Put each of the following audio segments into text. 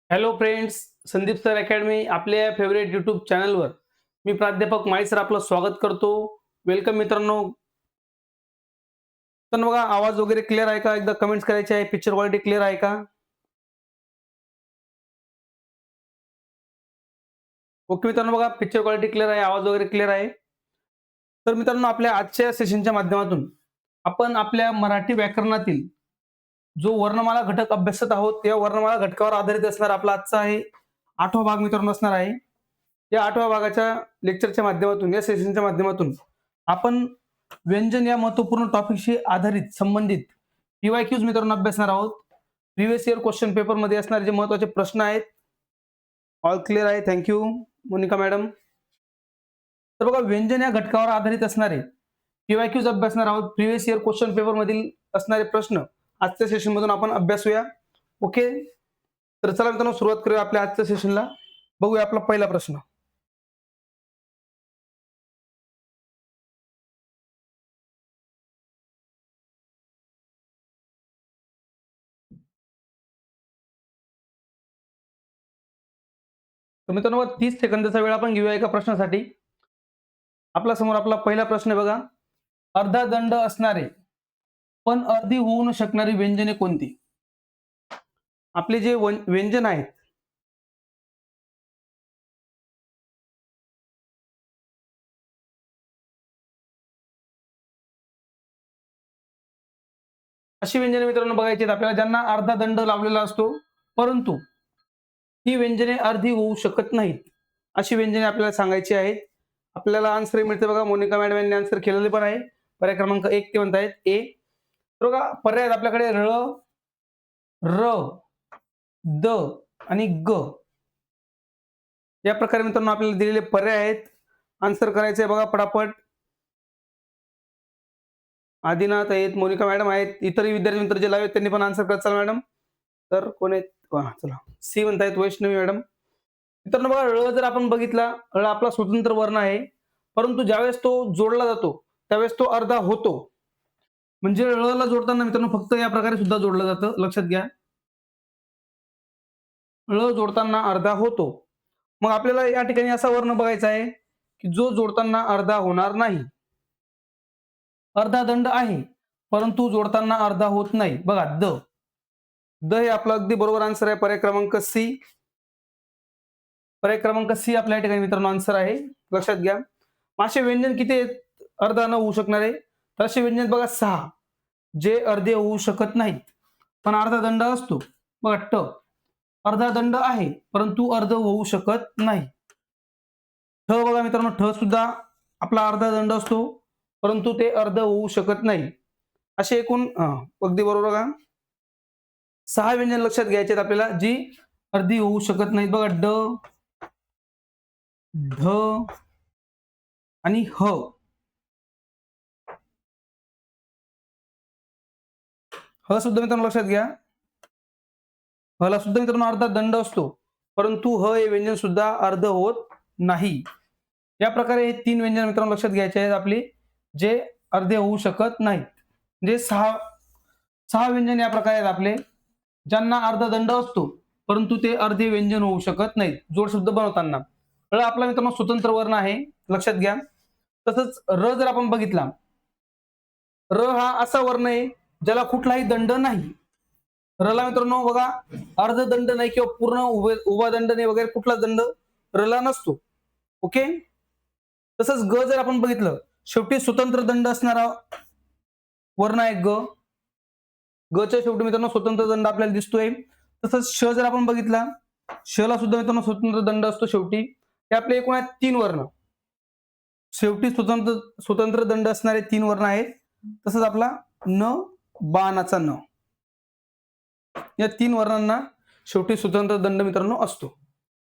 Hello friends, Sandeep sir academy आपल्या favourite YouTube चॅनलवर मी प्राध्यापक माळी सर आपलं स्वागत करतो. वेलकम मित्रांनो. तर बघा, आवाज वगैरे क्लिअर आहे का? एकदा कमेंट्स करायचे आहे. पिक्चर क्वालिटी क्लिअर आहे का? ओके मित्रांनो, बघा पिक्चर क्वालिटी क्लिअर आहे, आवाज वगैरे क्लिअर आहे. तर मित्रांनो, आपल्या आजच्या सेशनच्या माध्यमातून आपण आपल्या मराठी व्याकरणातील जो वर्णमाला घटक अभ्यासत आहोत, या वर्णमाला घटकावर आधारित असणारा आपला आजचा आहे 8वा भाग मित्रांनो असणार आहे. या 8व्या भागाच्या लेक्चरच्या माध्यमातून, या सेशनच्या माध्यमातून आपण व्यंजन या महत्वपूर्ण टॉपिकशी आधारित संबंधित पीवायक्यूज मित्रांनो अभ्यासणार आहोत. प्रिव्हियस इयर क्वेश्चन पेपर मध्ये असणारे जे महत्त्वाचे प्रश्न आहेत. ऑल क्लिअर आहे. Thank you Monica madam. तर बघा, व्यंजन या घटकावर आधारित असणारे पीवायक्यूज अभ्यासणार आहोत. प्रिव्हियस इयर क्वेश्चन पेपर मधील असणारे प्रश्न आजच्या सेशन मधून आपण अभ्यासूया. ओके, तर चला मित्रांनो सुरुवात करूया आपल्या आजच्या सेशनला. बघूया आपला पहिला प्रश्न. तर मित्रांनो 30 सेकंदाचा वेळ आपण घेऊया एका प्रश्नासाठी. आपल्या समोर आपला पहिला प्रश्न आहे बघा. अर्धा दंड असणारे पण अर्धी होऊ न शकणारी व्यंजने कोणती? आपले जे व्यंजन आहेत, अशी व्यंजने मित्रांनो बघायची आहेत आपल्याला, ज्यांना अर्धा दंड लावलेला असतो परंतु ही व्यंजने अर्धी होऊ शकत नाहीत. अशी व्यंजने आपल्याला सांगायची आहेत. आपल्याला आन्सर मिळते बघा, मोनिका मॅडम यांनी आन्सर केलेले पण आहे. पर्याय क्रमांक 1 ते म्हणतायत ए. तर बघा, पर्याय आपल्याकडे र, र, द आणि ग या प्रकारे मित्रांनो आपल्याला दिलेले पर्याय आहेत. आन्सर करायचे आहे बघा पटापट. आदिनाथ आहेत, मोनिका मॅडम आहेत, इतरही विद्यार्थी मित्र जे लावले त्यांनी पण आन्सर करत चला मॅडम. तर कोण आहेत? चला, सी म्हणतायत वैष्णवी मॅडम. मित्रांनो बघा, ळ जर आपण बघितला, ळ आपला स्वतंत्र वर्ण आहे, परंतु ज्यावेळेस तो जोडला जातो त्यावेळेस तो अर्धा होतो. म्हणजे ळ ला जोडताना मित्रांनो फक्त या प्रकारे सुद्धा जोडलं जातं, लक्षात घ्या. ळ जोडताना अर्धा होतो. मग आपल्याला या ठिकाणी असा वर्ण बघायचा आहे की जो जोडताना अर्धा होणार नाही. अर्धा दंड आहे परंतु जोडताना अर्धा होत नाही. बघा, द, द हे आपलं अगदी बरोबर आन्सर आहे. पर्याय क्रमांक सी. पर्याय क्रमांक सी आपल्या ठिकाणी मित्रांनो आन्सर आहे, लक्षात घ्या. असे व्यंजन किती आहेत अर्धा न होऊ शकणारे? तर असे व्यंजन बघा 6, जे अर्धे होऊ शकत नाहीत पण अर्धा दंड असतो. बघा, ट अर्धा दंड आहे परंतु अर्ध होऊ शकत नाही. ठ बघा मित्रांनो, ठ सुद्धा आपला अर्धा दंड असतो परंतु ते अर्ध होऊ शकत नाही. असे एकूण अगदी बरोबर बघा, 6 व्यंजन लक्षात घ्यायचे आहेत आपल्याला जी अर्धी होऊ शकत नाहीत. बघा, ड, ढ आणि ह. ह सुद्धा मित्रांनो लक्षात घ्या. हला सुद्धा मित्रांनो अर्धा दंड असतो परंतु ह हे व्यंजन सुद्धा अर्ध होत नाही. या प्रकारे हे 3 व्यंजन मित्रांनो लक्षात घ्यायचे आहेत आपली, जे अर्धे होऊ शकत नाहीत. म्हणजे 6 व्यंजन या प्रकारे आहेत आपले, ज्यांना अर्धा दंड असतो परंतु ते अर्धे व्यंजन होऊ शकत नाहीत जोड शब्द बनवताना. ळ आपला मित्रांनो स्वतंत्र वर्ण आहे, लक्षात घ्या. तसंच र जर आपण बघितला, र हा असा वर्ण आहे ज्याला कुठलाही दंड नाही. रला मित्रांनो बघा, अर्ध दंड नाही किंवा पूर्ण उभा दंड नाही वगैरे कुठला दंड रला नसतो. ओके. तसंच ग जर आपण बघितलं, शेवटी स्वतंत्र दंड असणारा वर्ण आहे ग. गच्या शेवटी मित्रांनो स्वतंत्र दंड आपल्याला दिसतोय. तसंच श जर आपण बघितला, श ला सुद्धा मित्रांनो स्वतंत्र दंड असतो शेवटी. हे आपले एकूण आहेत 3 वर्ण. शेवटी स्वतंत्र स्वतंत्र दंड असणारे 3 वर्ण आहेत. तसंच आपला न, बाणाचा न, या 3 वर्णांना शेवटी स्वतंत्र दंड मित्रांनो असतो.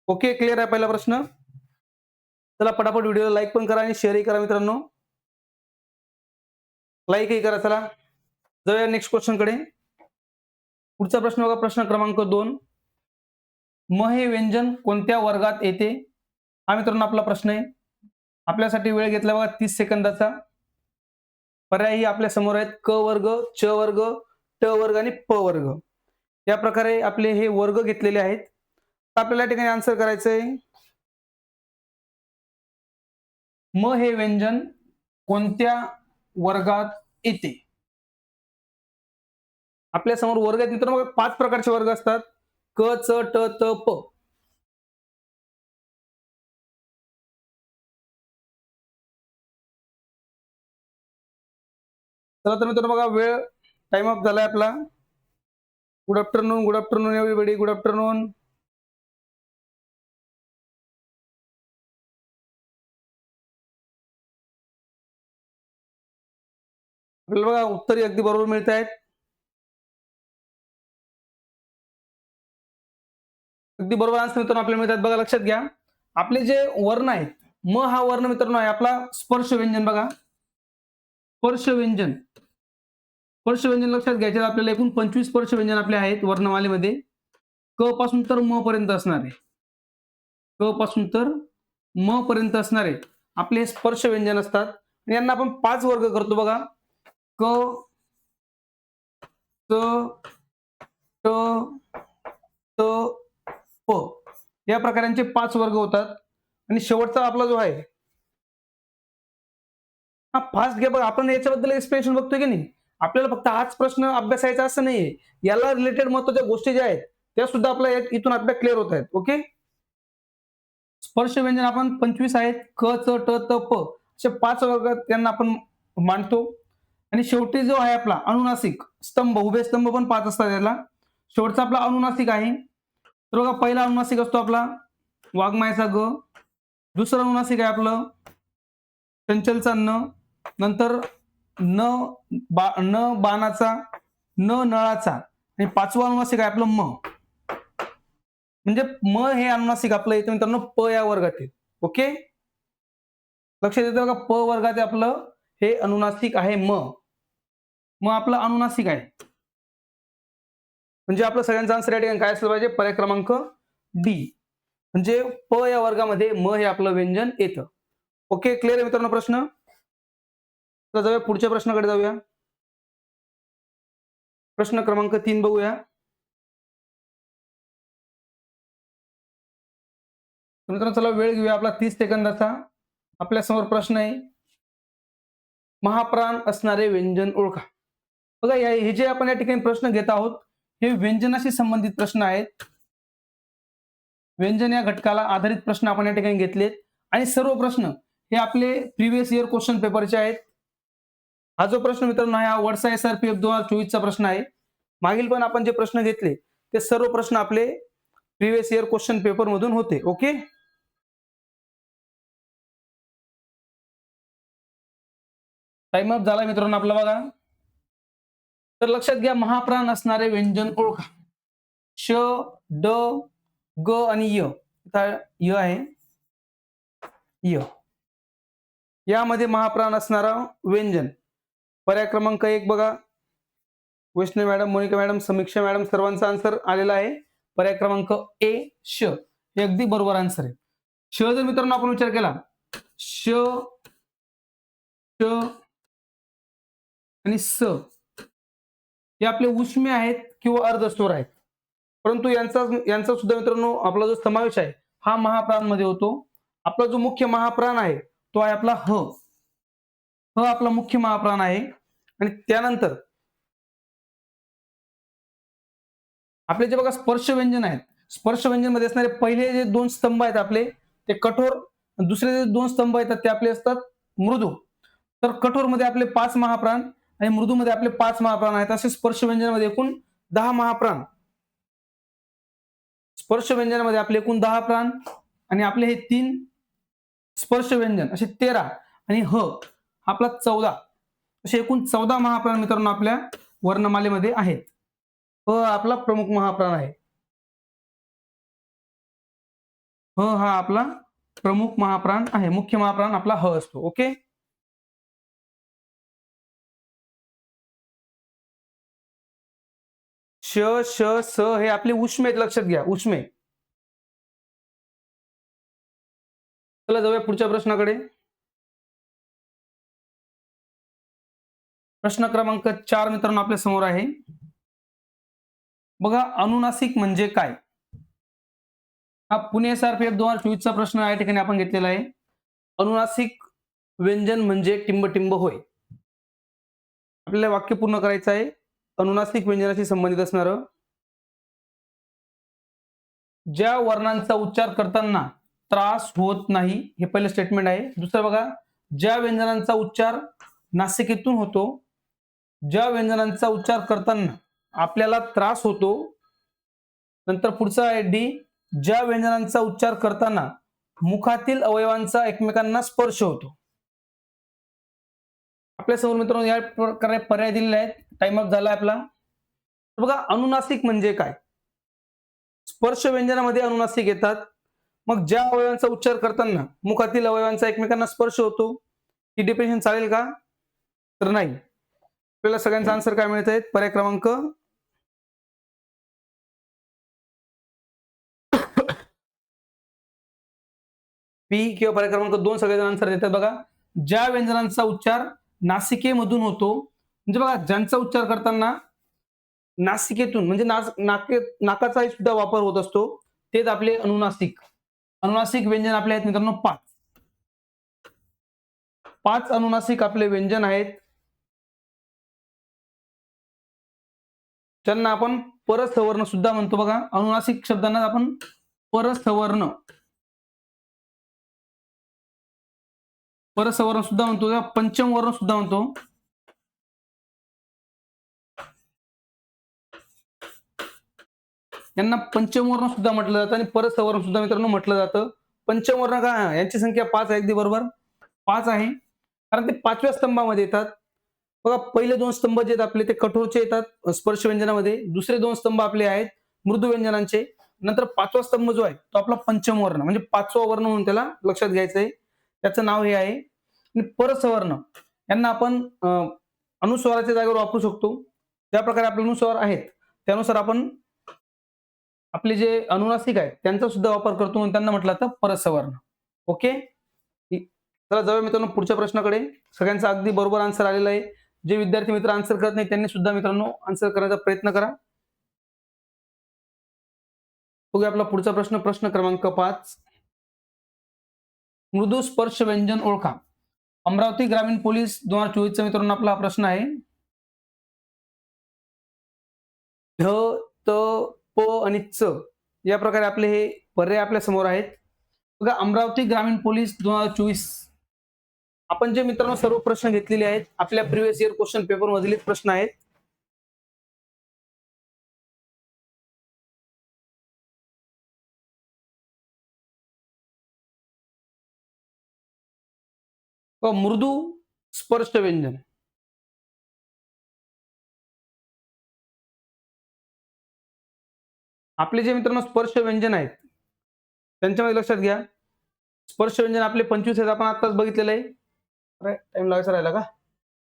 ओके, क्लिअर आहे पहिला प्रश्न. चला पटापट व्हिडिओला लाईक पण करा आणि शेअरही करा मित्रांनो. लाईकही करा. चला जाऊया नेक्स्ट क्वेश्चन कडे. पुढचा प्रश्न बघा, प्रश्न क्रमांक 2. म हे व्यंजन कोणत्या वर्गात येते? हा मित्रांनो आपला प्रश्न आहे. आपल्यासाठी वेळ घेतला बघा 30 सेकंदाचा. पर्यायही आपल्या समोर आहेत. क वर्ग, च वर्ग, ट वर्ग आणि प वर्ग. या प्रकारे आपले हे वर्ग घेतलेले आहेत. आपल्याला या ठिकाणी आन्सर करायचंय, म हे व्यंजन कोणत्या वर्गात येते? आपल्या समोर वर्ग आहेत मित्रांनो, 5 प्रकारचे वर्ग असतात. क, च, ट, त, प. चला तर मित्रांनो बघा, वेळ टाइम अप झालाय आपला. Good afternoon everybody, good afternoon. आपल्याला बघा उत्तरे अगदी बरोबर मिळत आहेत. अगदी बरोबर आन्सर मित्रांनो आपल्याला मिळतात. बघा लक्षात घ्या, आपले जे वर्ण आहेत, म हा वर्ण मित्रांनो आहे आपला स्पर्श व्यंजन. बघा स्पर्श व्यंजन, स्पर्श व्यंजन लक्षात घ्यायचे. आपल्याला एकूण 25 स्पर्श व्यंजन आपले आहेत वर्णमालेमध्ये. क पासून तर म पर्यंत असणार आहे. क पासून तर म पर्यंत असणारे आपले स्पर्श व्यंजन असतात. यांना आपण 5 वर्ग करतो. बघा क, च, ट, त, प या प्रकारांचे 5 वर्ग होतात. आणि शेवटचा आपला जो आहे हा फास्ट घ्या. बघा आपण याच्याबद्दल एक्सप्लेनेशन बघतोय की नाही. आपल्याला फक्त हाच प्रश्न अभ्यासायचा असं नाहीये, याला रिलेटेड महत्त्वाच्या गोष्टी ज्या आहेत त्या सुद्धा आपला इथून अभ्यास क्लिअर होत आहेत. ओके, स्पर्श व्यंजन आपण 25 आहेत. क, च, ट, त, प असे 5 वर्ग त्यांना आपण मांडतो. आणि शेवटी जो आहे आपला अनुनासिक स्तंभ, उभे स्तंभ पण 5 असतात याला. शेवटचा आपला अनुनासिक आहे. तर बघा पहिला अनुनासिक असतो आपला वाघमायाचा ग. दुसरं अनुनासिक आहे आपलं चंचलचा न. नंतर न बाणाचा, न नळाचा. आणि 5वं अनुनासिक आहे आपलं म. म्हणजे म हे अनुनासिक आपलं येतं मित्रांनो प या वर्गात आहे. ओके, लक्षात येतं बघा, प वर्गात आपलं हे अनुनासिक आहे म. म आपलं अनुनासिक आहे. म्हणजे आपलं सगळ्यांचा आन्सर या ठिकाणी काय असलं पाहिजे? पर्याय क्रमांक डी. म्हणजे प या वर्गामध्ये म हे आपलं व्यंजन येतं. ओके, क्लिअर आहे मित्रांनो प्रश्न? तर जाऊया पुढच्या प्रश्नाकडे जाऊया. प्रश्न क्रमांक 3 बघूया. मित्रांनो चला वेळ घेऊया आपला 30 सेकंदाचा. आपल्या समोर प्रश्न आहे, महाप्राण असणारे व्यंजन ओळखा. बघा हे जे आपण या ठिकाणी प्रश्न घेत आहोत हे व्यंजनाशी संबंधित प्रश्न आहेत. व्यंजन या घटकाला आधारित प्रश्न आपण या ठिकाणी घेतलेत. आणि सर्व प्रश्न हे आपले प्रिव्हियस इयर क्वेश्चन पेपरचे आहेत. हा जो प्रश्न मित्रांनो हा वडसा SRPF 2024 चा प्रश्न आहे. मागील पण आपण जे प्रश्न घेतले ते सर्व प्रश्न आपले प्रिव्हियस इयर क्वेश्चन पेपर मधून होते. ओके, टाइम अप झाला मित्रांनो आपला. बघा तर लक्षात घ्या, महाप्राण असणारे व्यंजन ओळखा. श, ड, ग आणि य. य आहे, य यामध्ये महाप्राण असणारा व्यंजन. पर्याय क्रमांक 1 बघा, वैष्णव मॅडम, मोनिका मॅडम, समीक्षा मॅडम सर्वांचा आन्सर आलेला आहे. पर्याय क्रमांक ए श हे अगदी बरोबर आन्सर आहे. श जर मित्रांनो आपण विचार केला, श, श आणि स हे आपले उष्मे आहेत किंवा अर्धस्वर आहेत. परंतु यांचा सुद्धा मित्रांनो आपला जो समावेश आहे हा महाप्राण मध्ये होतो. आपला जो मुख्य महाप्राण आहे तो आहे आपला ह. ह आपला मुख्य महाप्राण आहे. आणि त्यानंतर आपले जे बघा स्पर्श व्यंजन आहेत, स्पर्श व्यंजन मध्ये असणारे पहिले जे 2 स्तंभ आहेत आपले ते कठोर, दुसरे जे 2 स्तंभ आहेत ते आपले असतात मृदू. तर कठोर मध्ये आपले 5 महाप्राण आणि मृदू मध्ये आपले 5 महाप्राण आहेत. असे स्पर्श व्यंजनामध्ये एकूण 10 महाप्राण. स्पर्श व्यंजनामध्ये आपले एकूण 10 प्राण आणि आपले हे 3 स्पर्श व्यंजन असे 13 आणि ह आपला 14 असे एकूण 14 महाप्राण मित्रांनो आपल्या वर्णमालेमध्ये आहेत. आपला प्रमुख महाप्राण आहे. हा आपला प्रमुख महाप्राण आहे. मुख्य महाप्राण आपला असतो. ओके, श, श, स हे आपले उष्मे आहेत. लक्षात घ्या, उष्मे. चला जाऊया पुढच्या प्रश्नाकडे. प्रश्न क्रमांक 4 मित्रांनो आपल्या समोर आहे. बघा अनुनासिक म्हणजे काय? हा पुणे SRPF 2024चा प्रश्न या ठिकाणी आपण घेतलेला आहे. अनुनासिक व्यंजन म्हणजे टिंब-टिंब होय. आपल्याला वाक्य पूर्ण करायचं आहे. अनुनासिक व्यंजनाशी संबंधित असणारं. ज्या वर्णांचा उच्चार करताना त्रास होत नाही, हे पहिलं स्टेटमेंट आहे. दुसरं बघा, ज्या व्यंजनांचा उच्चार नासिकेतून होतो, ज्या व्यंजनांचा उच्चार करताना आपल्याला त्रास होतो. नंतर पुढचा आहे डी, ज्या व्यंजनांचा उच्चार करताना मुखातील अवयवांचा एकमेकांना स्पर्श होतो. आपल्या समोर मित्रांनो या प्रकारे पर्याय दिलेले आहेत. टाइम अप झाला आपला. बघा, अनुनासिक म्हणजे काय? स्पर्श व्यंजनामध्ये अनुनासिक येतात. मग ज्या अवयवांचा उच्चार करताना मुखातील अवयवांचा एकमेकांना स्पर्श होतो, ही डेफिनेशन चालेल का? तर नाही. आपल्याला सगळ्यांचा आन्सर काय मिळत आहे? पर्याय क्रमांक पी किंवा पर्याय क्रमांक 2 सगळेजण आन्सर देतात. बघा, ज्या व्यंजनांचा उच्चार नासिकेमधून होतो, म्हणजे बघा ज्यांचा उच्चार करताना नासिकेतून म्हणजे नाकाचाही सुद्धा वापर होत असतो, तेच आपले अनुनासिक. अनुनासिक व्यंजन आपले आहेत मित्रांनो 5. 5 अनुनासिक आपले व्यंजन आहेत, ज्यांना आपण परसवर्ण सुद्धा म्हणतो. बघा, अनुनासिक शब्दांना आपण परसवर्ण सुद्धा म्हणतो किंवा पंचम वर्ण सुद्धा म्हणतो. यांना पंचमवर्ण सुद्धा म्हटलं जातं आणि परसवर्ण सुद्धा मित्रांनो म्हटलं जातं. पंचमवर्ण का? यांची संख्या 5 आहे. अगदी बरोबर 5 आहे, कारण ते 5व्या स्तंभामध्ये येतात. बघा, पहिले 2 स्तंभ जे आहेत आपले ते कठोरचे येतात स्पर्श व्यंजनामध्ये. दुसरे 2 स्तंभ आपले आहेत मृदू व्यंजनांचे. नंतर 5वा स्तंभ जो आहे तो आपला पंचमवर्ण म्हणजे 5वा वर्ण म्हणून त्याला लक्षात घ्यायचं आहे. त्याचं नाव हे आहे. आणि परसवर्ण यांना आपण अनुस्वाराच्या जागेवर वापरू शकतो. ज्या प्रकारे आपले अनुस्वार आहेत त्यानुसार आपण आपले जे अनुनासिक आहेत त्यांचा सुद्धा वापर करतो आणि त्यांना म्हटलं जातं परसवर्ण. ओके, चला जाऊया मित्रांनो पुढच्या प्रश्नाकडे. सगळ्यांचा अगदी बरोबर आन्सर आलेला आहे. जे विद्यार्थी मित्र आन्सर करत नाही त्यांनी सुद्धा मित्रांनो आन्सर करण्याचा प्रयत्न करा. बघूया आपला पुढचा प्रश्न, प्रश्न क्रमांक 5. मृदू स्पर्श व्यंजन ओळखा. अमरावती ग्रामीण पोलीस 2024चा मित्रांनो आपला हा प्रश्न आहे. ढ, त, प आणि च या प्रकारे आपले हे पर्याय आपल्या समोर आहेत. बघा, अमरावती ग्रामीण पोलीस 2024 आपण जे मित्रांनो सर्व प्रश्न घेतलेले आहेत आपल्या प्रिव्हियस इयर क्वेश्चन पेपर मधले प्रश्न आहेत. मृदू स्पर्श व्यंजन, आपले जे मित्रांनो स्पर्श व्यंजन आहेत त्यांच्यामध्ये लक्षात घ्या, स्पर्श व्यंजन आपले 25 आहेत. आपण आताच बघितलेलं आहे. टाइम लावायचा राहिला का?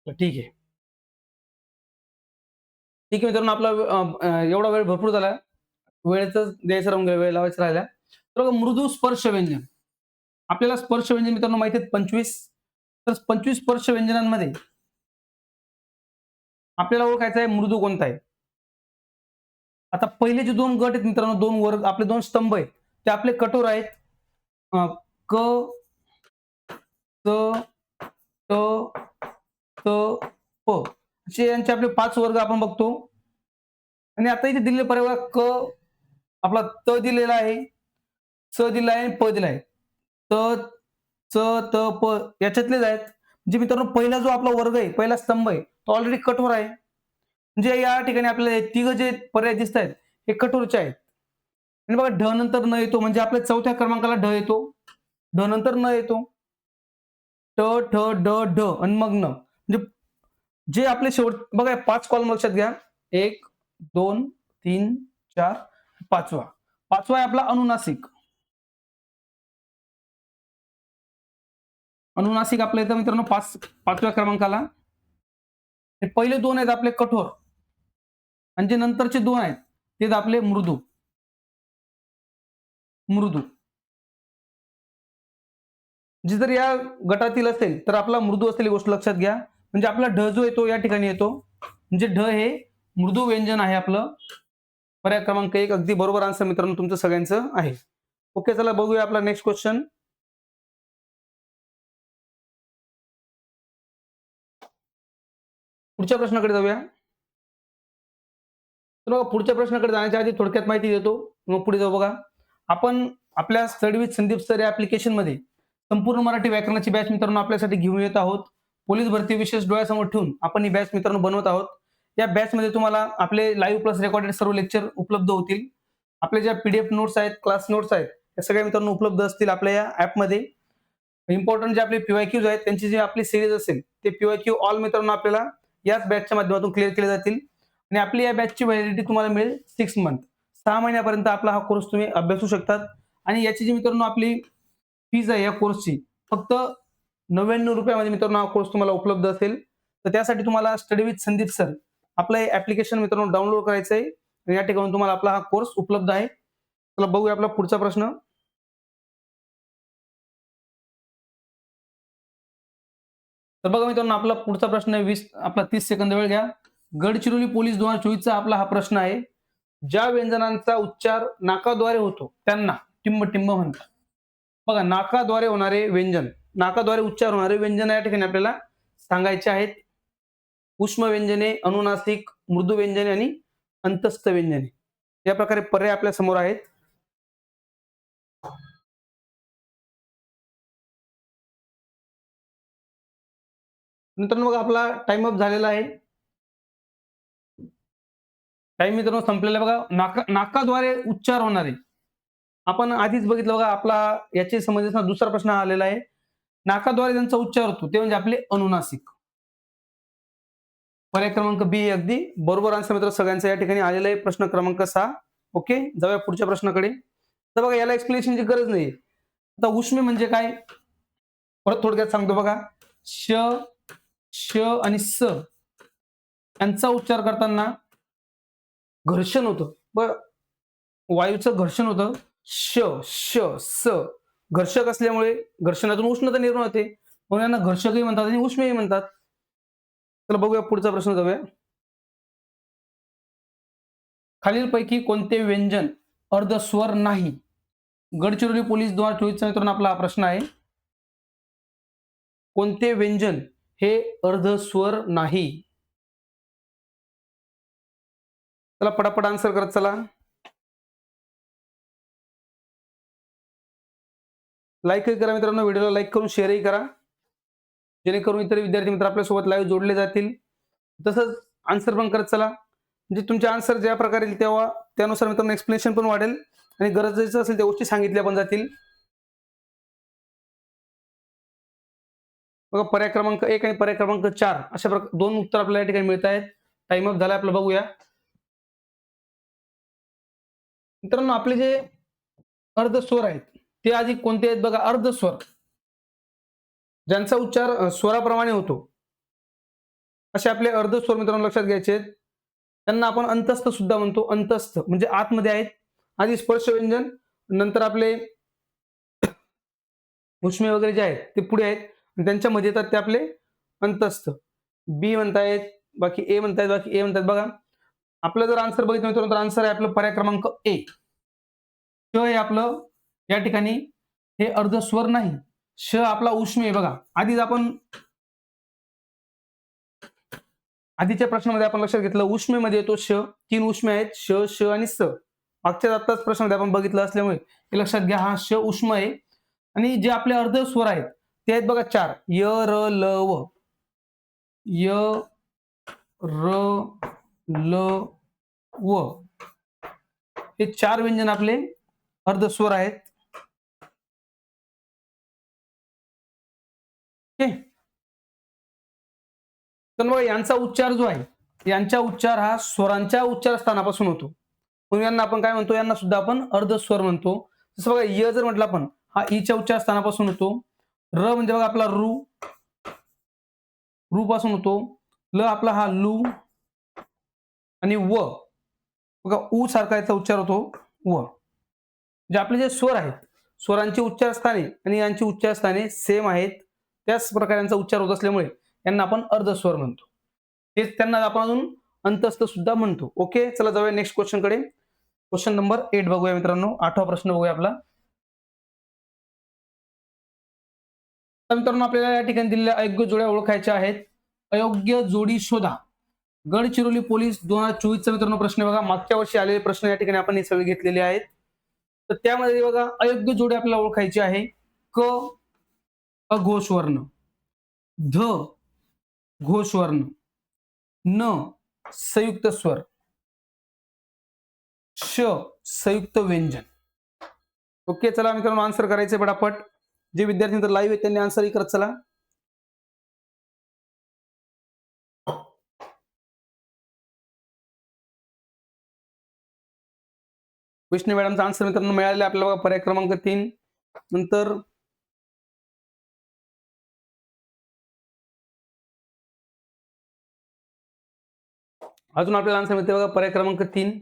ठीक आहे. ठीक आहे मित्रांनो, आपला एवढा वेळ भरपूर झाला. वेळेच द्यायचं राहून गेला, वेळ लावायचा राहिला. तर मृदू स्पर्श व्यंजन, आपल्याला स्पर्श व्यंजन मित्रांनो माहिती आहेत 25. तर 25 स्पर्श व्यंजनांमध्ये आपल्याला ओळखायचं आहे मृदू कोणता आहे. आता पहिले जे 2 गट आहेत मित्रांनो, 2 वर्ग आपले 2 स्तंभ आहेत ते आपले कठोर आहेत. क, च, त, त, प असे यांचे आपले 5 वर्ग आपण बघतो. आणि आता इथे दिलेले पर्याय, क आपला त दिलेला आहे, च दिला आहे आणि प दिला आहे. त, च, त, प याच्यातलेच आहेत. म्हणजे मित्रांनो पहिला जो आपला वर्ग आहे, पहिला स्तंभ आहे तो ऑलरेडी कठोर आहे. म्हणजे या ठिकाणी आपल्याला तिघ जे पर्याय दिसत आहेत हे कठोरचे आहेत. आणि बघा, ढ नंतर न येतो म्हणजे आपल्या 4थ्या क्रमांकाला ढ येतो, ढ नंतर न येतो, ट, ठ, ड, ढ आणि मग न. म्हणजे जे आपले शेवट बघा 5 कॉलम लक्षात घ्या. 1, 2, 3, 4, 5वा. 5वा आहे आपला अनुनासिक. अनुनासिक आपल्या इथं मित्रांनो 5व्या क्रमांकाला. हे पहिले 2 आहेत आपले कठोर आणि जे नंतरचे 2 आहेत ते आपले मृदू. जे जर या गटातील असेल तर आपला मृदू असलेली गोष्ट लक्षात घ्या. म्हणजे आपला ढ जो येतो या ठिकाणी येतो, म्हणजे ढ हे मृदू व्यंजन आहे आपलं. पर्याय क्रमांक 1 अगदी बरोबर आन्सर मित्रांनो तुमचं सगळ्यांचं आहे. ओके, चला बघूया आपला नेक्स्ट क्वेश्चन. पुढच्या प्रश्नाकडे जाऊया. तर बघा, पुढच्या प्रश्नाकडे जाण्याच्या आधी थोडक्यात माहिती देतो, मग पुढे जाऊ. बघा, आपण आपल्या स्टडी विथ संदीप सर या ऍप्लिकेशन मध्ये संपूर्ण मराठी व्याकरणाची बॅच मित्रांनो आपल्यासाठी घेऊन येत आहोत. पोलीस भरती विशेष डोळ्यासमोर ठेवून आपण ही बॅच मित्रांनो बनवत आहोत. या बॅच मध्ये तुम्हाला आपले लाईव्ह प्लस रेकॉर्डेड सर्व लेक्चर उपलब्ध होतील. आपले ज्या पीडीएफ नोट्स आहेत, क्लास नोट्स आहेत, या सगळ्या मित्रांनो उपलब्ध असतील आपल्या या ऍपमध्ये. इम्पॉर्टंट जे आपले पीवायक्यूज आहेत त्यांची जी आपली सिरीज असेल ते पीवायक्यू ऑल मित्रांनो आपल्याला याच बॅचच्या माध्यमातून क्लिअर केले जातील. आणि आपली या बॅचची व्हॅलिडिटी तुम्हाला मिळेल 6 मंथ. 6 महिन्यापर्यंत आपला हा कोर्स तुम्ही अभ्यासू शकतात. आणि याची जी मित्रांनो आपली फीज आहे या कोर्सची फक्त 99 रुपयामध्ये मित्रांनो हा कोर्स तुम्हाला उपलब्ध असेल. तर त्यासाठी तुम्हाला स्टडी विथ संदीप सर आपलं हे ऍप्लिकेशन मित्रांनो डाउनलोड करायचं आहे आणि या ठिकाणी तुम्हाला आपला हा कोर्स उपलब्ध आहे. चला बघूया आपला पुढचा प्रश्न. तर बघा मित्रांनो, आपला पुढचा प्रश्न आहे 30 सेकंद वेळ घ्या. गडचिरोली पोलीस 2024 चा आपला हा प्रश्न आहे. ज्या व्यंजनांचा उच्चार नाकाद्वारे होतो त्यांना टिंब-टिंब म्हणतात. बघा, नाकाद्वारे होणारे व्यंजन, नाकाद्वारे उच्चार होणारे व्यंजन या ठिकाणी आपल्याला सांगायचे आहेत. उष्म व्यंजने, अनुनासिक, मृदू व्यंजने आणि अंतस्थ व्यंजने. या प्रकारे पर्याय आपल्या समोर आहेत. मित्रांनो बघा, आपला टाइम अप झालेला आहे. टाइम मित्रांनो संपलेला आहे. बघा, नाकाद्वारे उच्चार होणारे आपण आधीच बघितलं. बघा, आपला याची संबंधित दुसरा प्रश्न आलेला आहे. नाकाद्वारे ज्यांचा उच्चार होतो ते म्हणजे आपले अनुनासिक. पर्याय क्रमांक बी अगदी बरोबर आन्सर मित्र सगळ्यांचा या ठिकाणी आलेला आहे. प्रश्न क्रमांक 6. ओके, जाऊया पुढच्या प्रश्नाकडे. तर बघा, याला एक्सप्लेनेशनची गरज नाही. आता उष्मे म्हणजे काय परत थोडक्यात सांगतो. बघा, श, श आणि स यांचा उच्चार करताना घर्षण होतं. बरं, वायूचं घर्षण होतं. श, श, स घर्षक असल्यामुळे घर्षणातून उष्णता निर्माण होते, म्हणून यांना घर्षकही म्हणतात आणि उष्मेही म्हणतात. चला बघूया पुढचा प्रश्न. जाऊया. खालीलपैकी कोणते व्यंजन अर्धस्वर नाही? गडचिरोली पोलीस 2024 चा मित्रांनो आपला हा प्रश्न आहे. कोणते व्यंजन हे अर्धस्वर नाही? चला पटापट आन्सर करत चला. लाईकही करा मित्रांनो, व्हिडिओला लाईक करून शेअरही करा, जेणेकरून इतर विद्यार्थी मित्र आपल्यासोबत लाईव्ह जोडले जातील. तसंच आन्सर पण करत चला, म्हणजे तुमचे आन्सर ज्या प्रकारे येईल तेव्हा त्यानुसार मित्रांनो एक्सप्लेनेशन पण वाढेल आणि गरजेचं असेल त्या गोष्टी सांगितल्या पण जातील. बघा, पर्याय क्रमांक 1 आणि पर्याय क्रमांक 4 अशा प्रकारे 2 उत्तर आपल्याला या ठिकाणी मिळत आहेत. टाइम अप झाला आपलं. बघूया मित्रांनो, आपले जे अर्धस्वर आहेत ते आधी कोणते आहेत? बघा, अर्धस्वर ज्यांचा उच्चार स्वराप्रमाणे होतो असे आपले अर्धस्वर मित्रांनो लक्षात घ्यायचे आहेत. त्यांना आपण अंतस्थ सुद्धा म्हणतो. अंतस्थ म्हणजे आतमध्ये आहेत. आधी स्पर्श व्यंजन, नंतर आपले उष्मे वगैरे जे आहेत ते पुढे आहेत आणि त्यांच्यामध्ये येतात ते आपले अंतस्थ. बी म्हणतायत, बाकी ए म्हणतायत, बाकी ए म्हणतात. बघा, आपलं जर आन्सर बघितलं मित्रांनो तर आन्सर आहे आपलं पर्याय क्रमांक ए. श हे आपलं या ठिकाणी हे अर्धस्वर नाही. श आपला उष्मे आहे. बघा, आधीच आपण आधीच्या प्रश्नामध्ये आपण लक्षात घेतलं उष्मेमध्ये येतो श. 3 उष्मे आहेत, श, श आणि स. मागच्या आत्ताच प्रश्नामध्ये आपण बघितलं असल्यामुळे हे लक्षात घ्या, हा श उष्म आहे. आणि जे आपले अर्धस्वर आहेत ते आहेत बघा 4, य, र, ल, व. य, र, ल, व हे 4 व्यंजन आपले अर्धस्वर आहेत. तर मग यांचा उच्चार जो आहे, यांचा उच्चार हा स्वरांच्या उच्चार स्थानापासून होतो, म्हणून यांना आपण काय म्हणतो? यांना सुद्धा आपण अर्धस्वर म्हणतो. जसं बघा, य जर म्हटलं आपण हा ईच्या उच्चार स्थानापासून होतो. र म्हणजे बघा आपला रू, रू पासून होतो. ल आपला हा लू आणि व बघा उ सारखा याचा उच्चार होतो व. जे आपले जे स्वर आहेत, स्वरांची उच्चार स्थाने आणि यांची उच्चार स्थाने सेम आहेत, त्याच प्रकारे यांचा उच्चार होत असल्यामुळे यांना आपण अर्धस्वर म्हणतो. हेच त्यांना आपण अजून अंतस्थ सुद्धा म्हणतो. ओके, चला जाऊया नेक्स्ट क्वेश्चन कडे. क्वेश्चन नंबर 8 बघूया मित्रांनो. 8वा प्रश्न बघूया आपला. तर मित्रांनो आपल्याला या ठिकाणी दिलेल्या अयोग्य जोड्या ओळखायच्या आहेत. अयोग्य जोडी शोधा. गडचिरोली पोलीस 2024 मित्रांनो प्रश्न बघा. मागच्या वर्षी आलेले प्रश्न या ठिकाणी आपण हे सगळे घेतलेले आहेत. तर त्यामध्ये बघा अयोग्य जोडी आपल्याला ओळखायची आहे. क अघोष वर्ण, ध घोष वर्ण, न संयुक्त स्वर, श संयुक्त व्यंजन. ओके, चला मित्रांनो आन्सर करायचे पटापट. जे विद्यार्थी मित्र लाईव्ह आहेत त्यांनी आन्सर करत चला. विष्णू मॅडमचा आन्सर मित्रांनो मिळालेला आपल्याला बघा पर्याय क्रमांक 3. नंतर अजून आपल्याला आन्सर मिळते बघा पर्याय क्रमांक 3.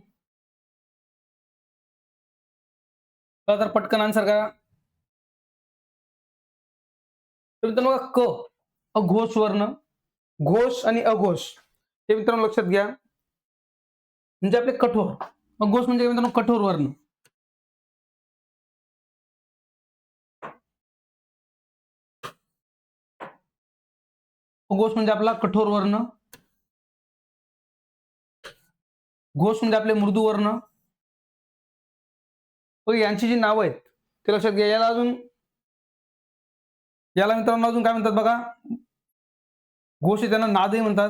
तर पटकन आन्सर करा. मित्रांनो बघा क अघोष वर्ण, घोष आणि अघोष हे मित्रांनो लक्षात घ्या. म्हणजे आपले कठोर. अघोष म्हणजे मित्रांनो कठोर वर्ण. अघोष म्हणजे आपला कठोर वर्ण, घोष म्हणजे आपले मृदू वर्ण. यांची जी नावं आहेत ते लक्षात घ्या. याला मित्रांनो अजून काय म्हणतात बघा. घोष त्यांना नादही म्हणतात.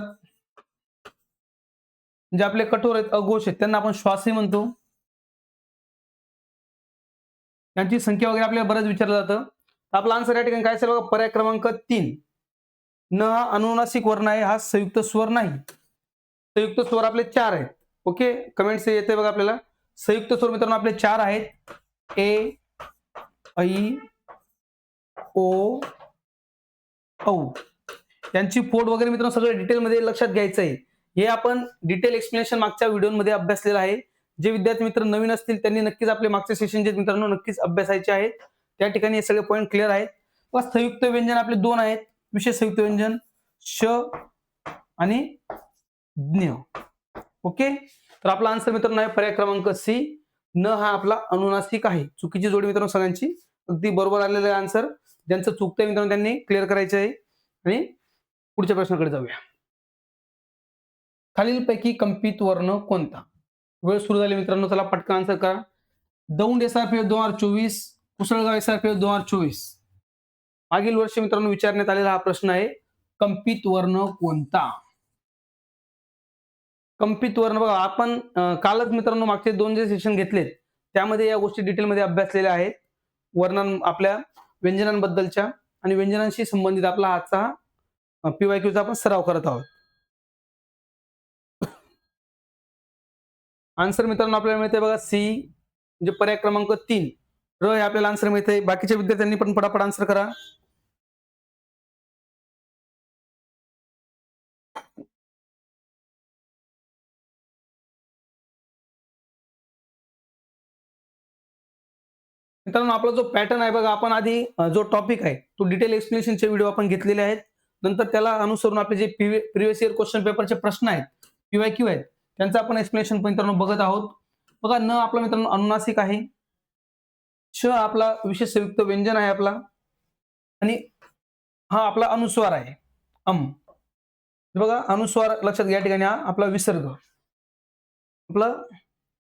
म्हणजे आपले कठोर आहेत अघोष आहेत त्यांना आपण श्वासही म्हणतो. यांची संख्या वगैरे आपल्याला बरंच विचारलं जातं. आपला आन्सर या ठिकाणी काय असेल बघा पर्याय क्रमांक 3. न हा अनुनासिक वर्ण आहे, हा संयुक्त स्वर नाही. संयुक्त स्वर आपले 4 आहेत. ओके, कमेंट्स येते बघा आपल्याला. संयुक्त स्वर मित्रांनो आपले 4 आहेत. ए, ऐ, ओ, औ. यांची फोड वगैरे मित्रांनो सगळं डिटेलमध्ये लक्षात घ्यायचं आहे. हे आपण डिटेल एक्सप्लेनेशन मागच्या व्हिडिओमध्ये अभ्यासलेलं आहे. जे विद्यार्थी मित्र नवीन असतील त्यांनी नक्कीच आपले मागचे सेशन जे मित्रांनो नक्कीच अभ्यासायचे आहेत. त्या ठिकाणी हे सगळे पॉईंट क्लिअर आहेत. संयुक्त व्यंजन आपले 2 आहेत. विशेष संयुक्त व्यंजन श आणि ज्ञ. ओके, तर आपला आन्सर मित्रांनो आहे पर्याय क्रमांक सी. न हा आपला अनुनासिक आहे. चुकीची जोडी मित्रांनो सगळ्यांची अगदी बरोबर आलेलं आहे आन्सर. ज्यांचं चुकतंय मित्रांनो त्यांनी क्लिअर करायचं आहे. आणि पुढच्या प्रश्नाकडे जाऊया. खालीलपैकी कंपित वर्ण कोणता? वेळ सुरू झाली मित्रांनो, चला पटकन आन्सर करा. Daund SRPF 2024, कुसळगाव SRPF 2024. मागील वर्षी मित्रांनो विचारण्यात आलेला हा प्रश्न आहे. कंपित वर्ण कोणता? कंपित वर्ण बघा आपण कालच मित्रांनो मागचे 2 जे सेशन घेतलेत त्यामध्ये या गोष्टी डिटेलमध्ये अभ्यासलेल्या आहेत. वर्णन आपल्या व्यंजनांबद्दलच्या आणि व्यंजनांशी संबंधित आपला आजचा PYQ चा आपण सराव करत आहोत. आन्सर मित्रांनो आपल्याला मिळते बघा सी, म्हणजे पर्याय क्रमांक 3. र हे आपल्याला आन्सर मिळते. बाकीच्या विद्यार्थ्यांनी पण पटापट आन्सर करा. मित्रांनो आपला जो पॅटर्न आहे बघा, आपण आधी जो टॉपिक आहे तो डिटेल एक्सप्लेनेशनचे व्हिडिओ आपण घेतलेले आहेत. नंतर त्याला अनुसरून आपले जे प्रिव्हियस इयर क्वेश्चन पेपरचे प्रश्न आहेत, PYQ आहेत, त्यांचं आपण एक्सप्लेनेशन मित्रांनो बघत आहोत. बघा न आपला मित्रांनो अनुनासिक आहे. श आपला विशेष संयुक्त व्यंजन आहे आपला. आणि हा आपला अनुस्वार आहे अम. बघा अनुस्वार लक्षात घ्या. ठिकाणी हा आपला विसर्ग आपला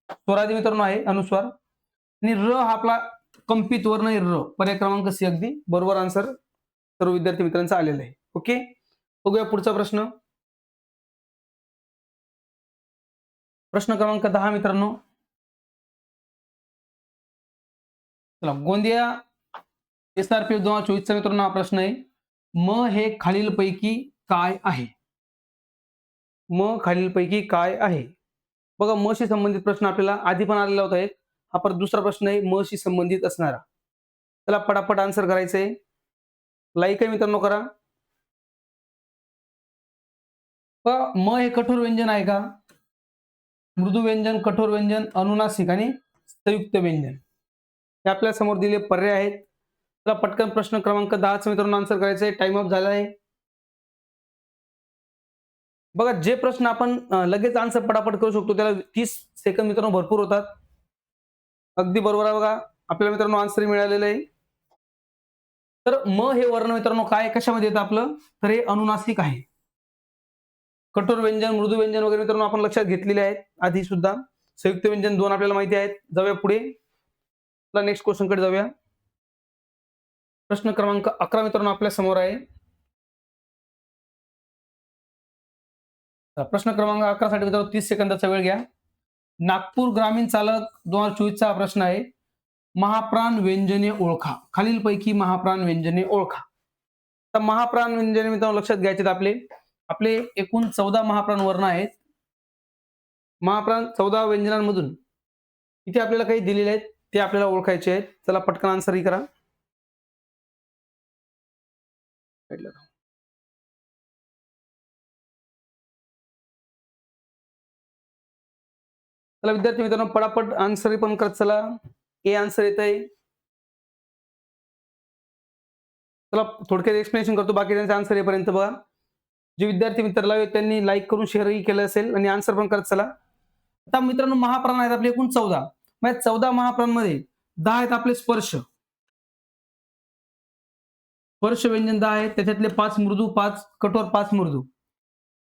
स्वरादी मित्रांनो आहे अनुस्वार. आणि र हा आपला कंपित वर्ण आहे र. पर्याय क्रमांक सी अगदी बरोबर आन्सर सर्व विद्यार्थी मित्रांचा आलेला आहे. ओके, बघूया पुढचा प्रश्न. प्रश्न क्रमांक 10 मित्रांनो. चला गोंदिया SRPF 2024 चा मित्रांनो हा प्रश्न आहे. म हे खालीलपैकी काय आहे? म खालीलपैकी काय आहे? बघा म शी संबंधित प्रश्न आपल्याला आधी पण आलेला होता एक. हा परत दुसरा प्रश्न आहे म शी संबंधित असणारा. चला पटापट आन्सर करायचंय. लाईक आहे मित्रांनो करा. म हे कठोर व्यंजन आहे का? मृदू व्यंजन, कठोर व्यंजन, अनुनासिक आणि संयुक्त व्यंजन हे आपल्या समोर दिलेले पर्याय आहेत. चला पटकन प्रश्न क्रमांक 10 मित्रांनो आन्सर करायचंय. टाइम अप झाला आहे. बघा जे प्रश्न आपण लगेच आन्सर पटापट करू शकतो त्याला 30 सेकंद मित्रांनो भरपूर होतात. अगदी बरोबर आहे बघा आपल्याला मित्रांनो आन्सर मिळालेलं आहे. तर म हे वर्ण मित्रांनो काय कशामध्ये येतं आपलं, तर हे अनुनासिक आहे. कठोर व्यंजन, मृदू व्यंजन वगैरे मित्रांनो आपण लक्षात घेतलेले आहेत आधी सुद्धा. संयुक्त व्यंजन 2 आपल्याला माहिती आहेत. जाऊया पुढे. नेक्स्ट क्वेश्चन कडे जाऊया. प्रश्न क्रमांक 11 मित्रांनो आपल्या समोर आहे. प्रश्न क्रमांक 11 साठी मित्रांनो 30 सेकंदाचा वेळ घ्या. नागपूर ग्रामीण चालक 2024 चा प्रश्न आहे. महाप्राण व्यंजने ओळखा. खालीलपैकी महाप्राण व्यंजने ओळखा. तर महाप्राण व्यंजने मित्रांनो लक्षात घ्यायचे आपले. आपले एकूण 14 महाप्राण वर्ण आहेत. महाप्राण 14 व्यंजनांमधून इथे आपल्याला काही दिलेले आहेत ते आपल्याला ओळखायचे आहेत. चला पटकन आन्सर ही करा. चला विद्यार्थी मित्रांनो पटापट आन्सर पण करत चला. ए आन्सर येत आहे. चला थोडक्यात एक्सप्लेनेशन करतो बाकी त्यांचा आन्सर येईपर्यंत बघा. जे विद्यार्थी मित्राला त्यांनी लाईक करून शेअरही केलं असेल आणि आन्सर पण करत चला. आता मित्रांनो महाप्राण आहेत आपले एकूण 14. मग 14 महाप्राणमध्ये 10 आहेत आपले स्पर्श. स्पर्श व्यंजन 10 आहेत. त्याच्यातले 5 मृदू, 5 कठोर, 5 मृदू.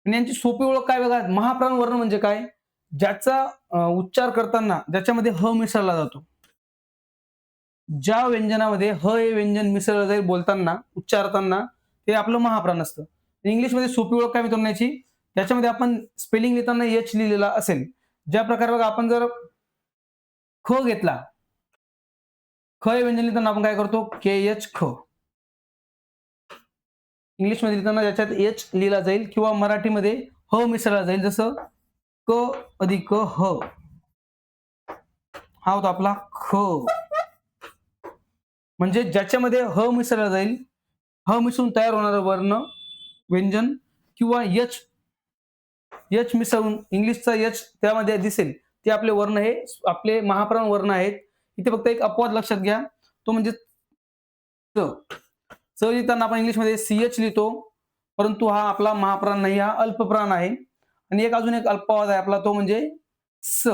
आणि यांची सोपी ओळख काय बघा. महाप्राण वर्ण म्हणजे काय, ज्याचा उच्चार करताना ज्याच्यामध्ये ह मिसळला जातो. ज्या व्यंजनामध्ये ह हे व्यंजन मिसळलं जाईल बोलताना, उच्चारताना ते आपलं महाप्राण असतं. इंग्लिशमध्ये सोपी ओळख काय मित्रांनो याची, त्याच्यामध्ये आपण स्पेलिंग लिहिताना एच लिहिलेला असेल. ज्या प्रकारे बघा आपण जर ख घेतला, ख हे व्यंजन लिहिताना आपण काय करतो, के एच ख. इंग्लिशमध्ये लिहिताना ज्याच्यात एच लिहिला जाईल किंवा मराठीमध्ये ह मिसळला जाईल, जसं क अधिक ह हा होता आपला ख. म्हणजे ज्याच्यामध्ये ह मिसळला जाईल, ह मिसळून तयार होणारं वर्ण व्यंजन किंवा एच मिसळून इंग्लिशचा एच त्यामध्ये दिसेल ते आपले वर्ण हे आपले महाप्राण वर्ण आहेत. इथे फक्त एक अपवाद लक्षात घ्या, तो म्हणजे च लिहिताना आपण इंग्लिशमध्ये सीएच लिहितो, परंतु हा आपला महाप्राण नाही, हा अल्पप्राण आहे. आणि अजून एक अपवाद आहे आपला, तो म्हणजे स.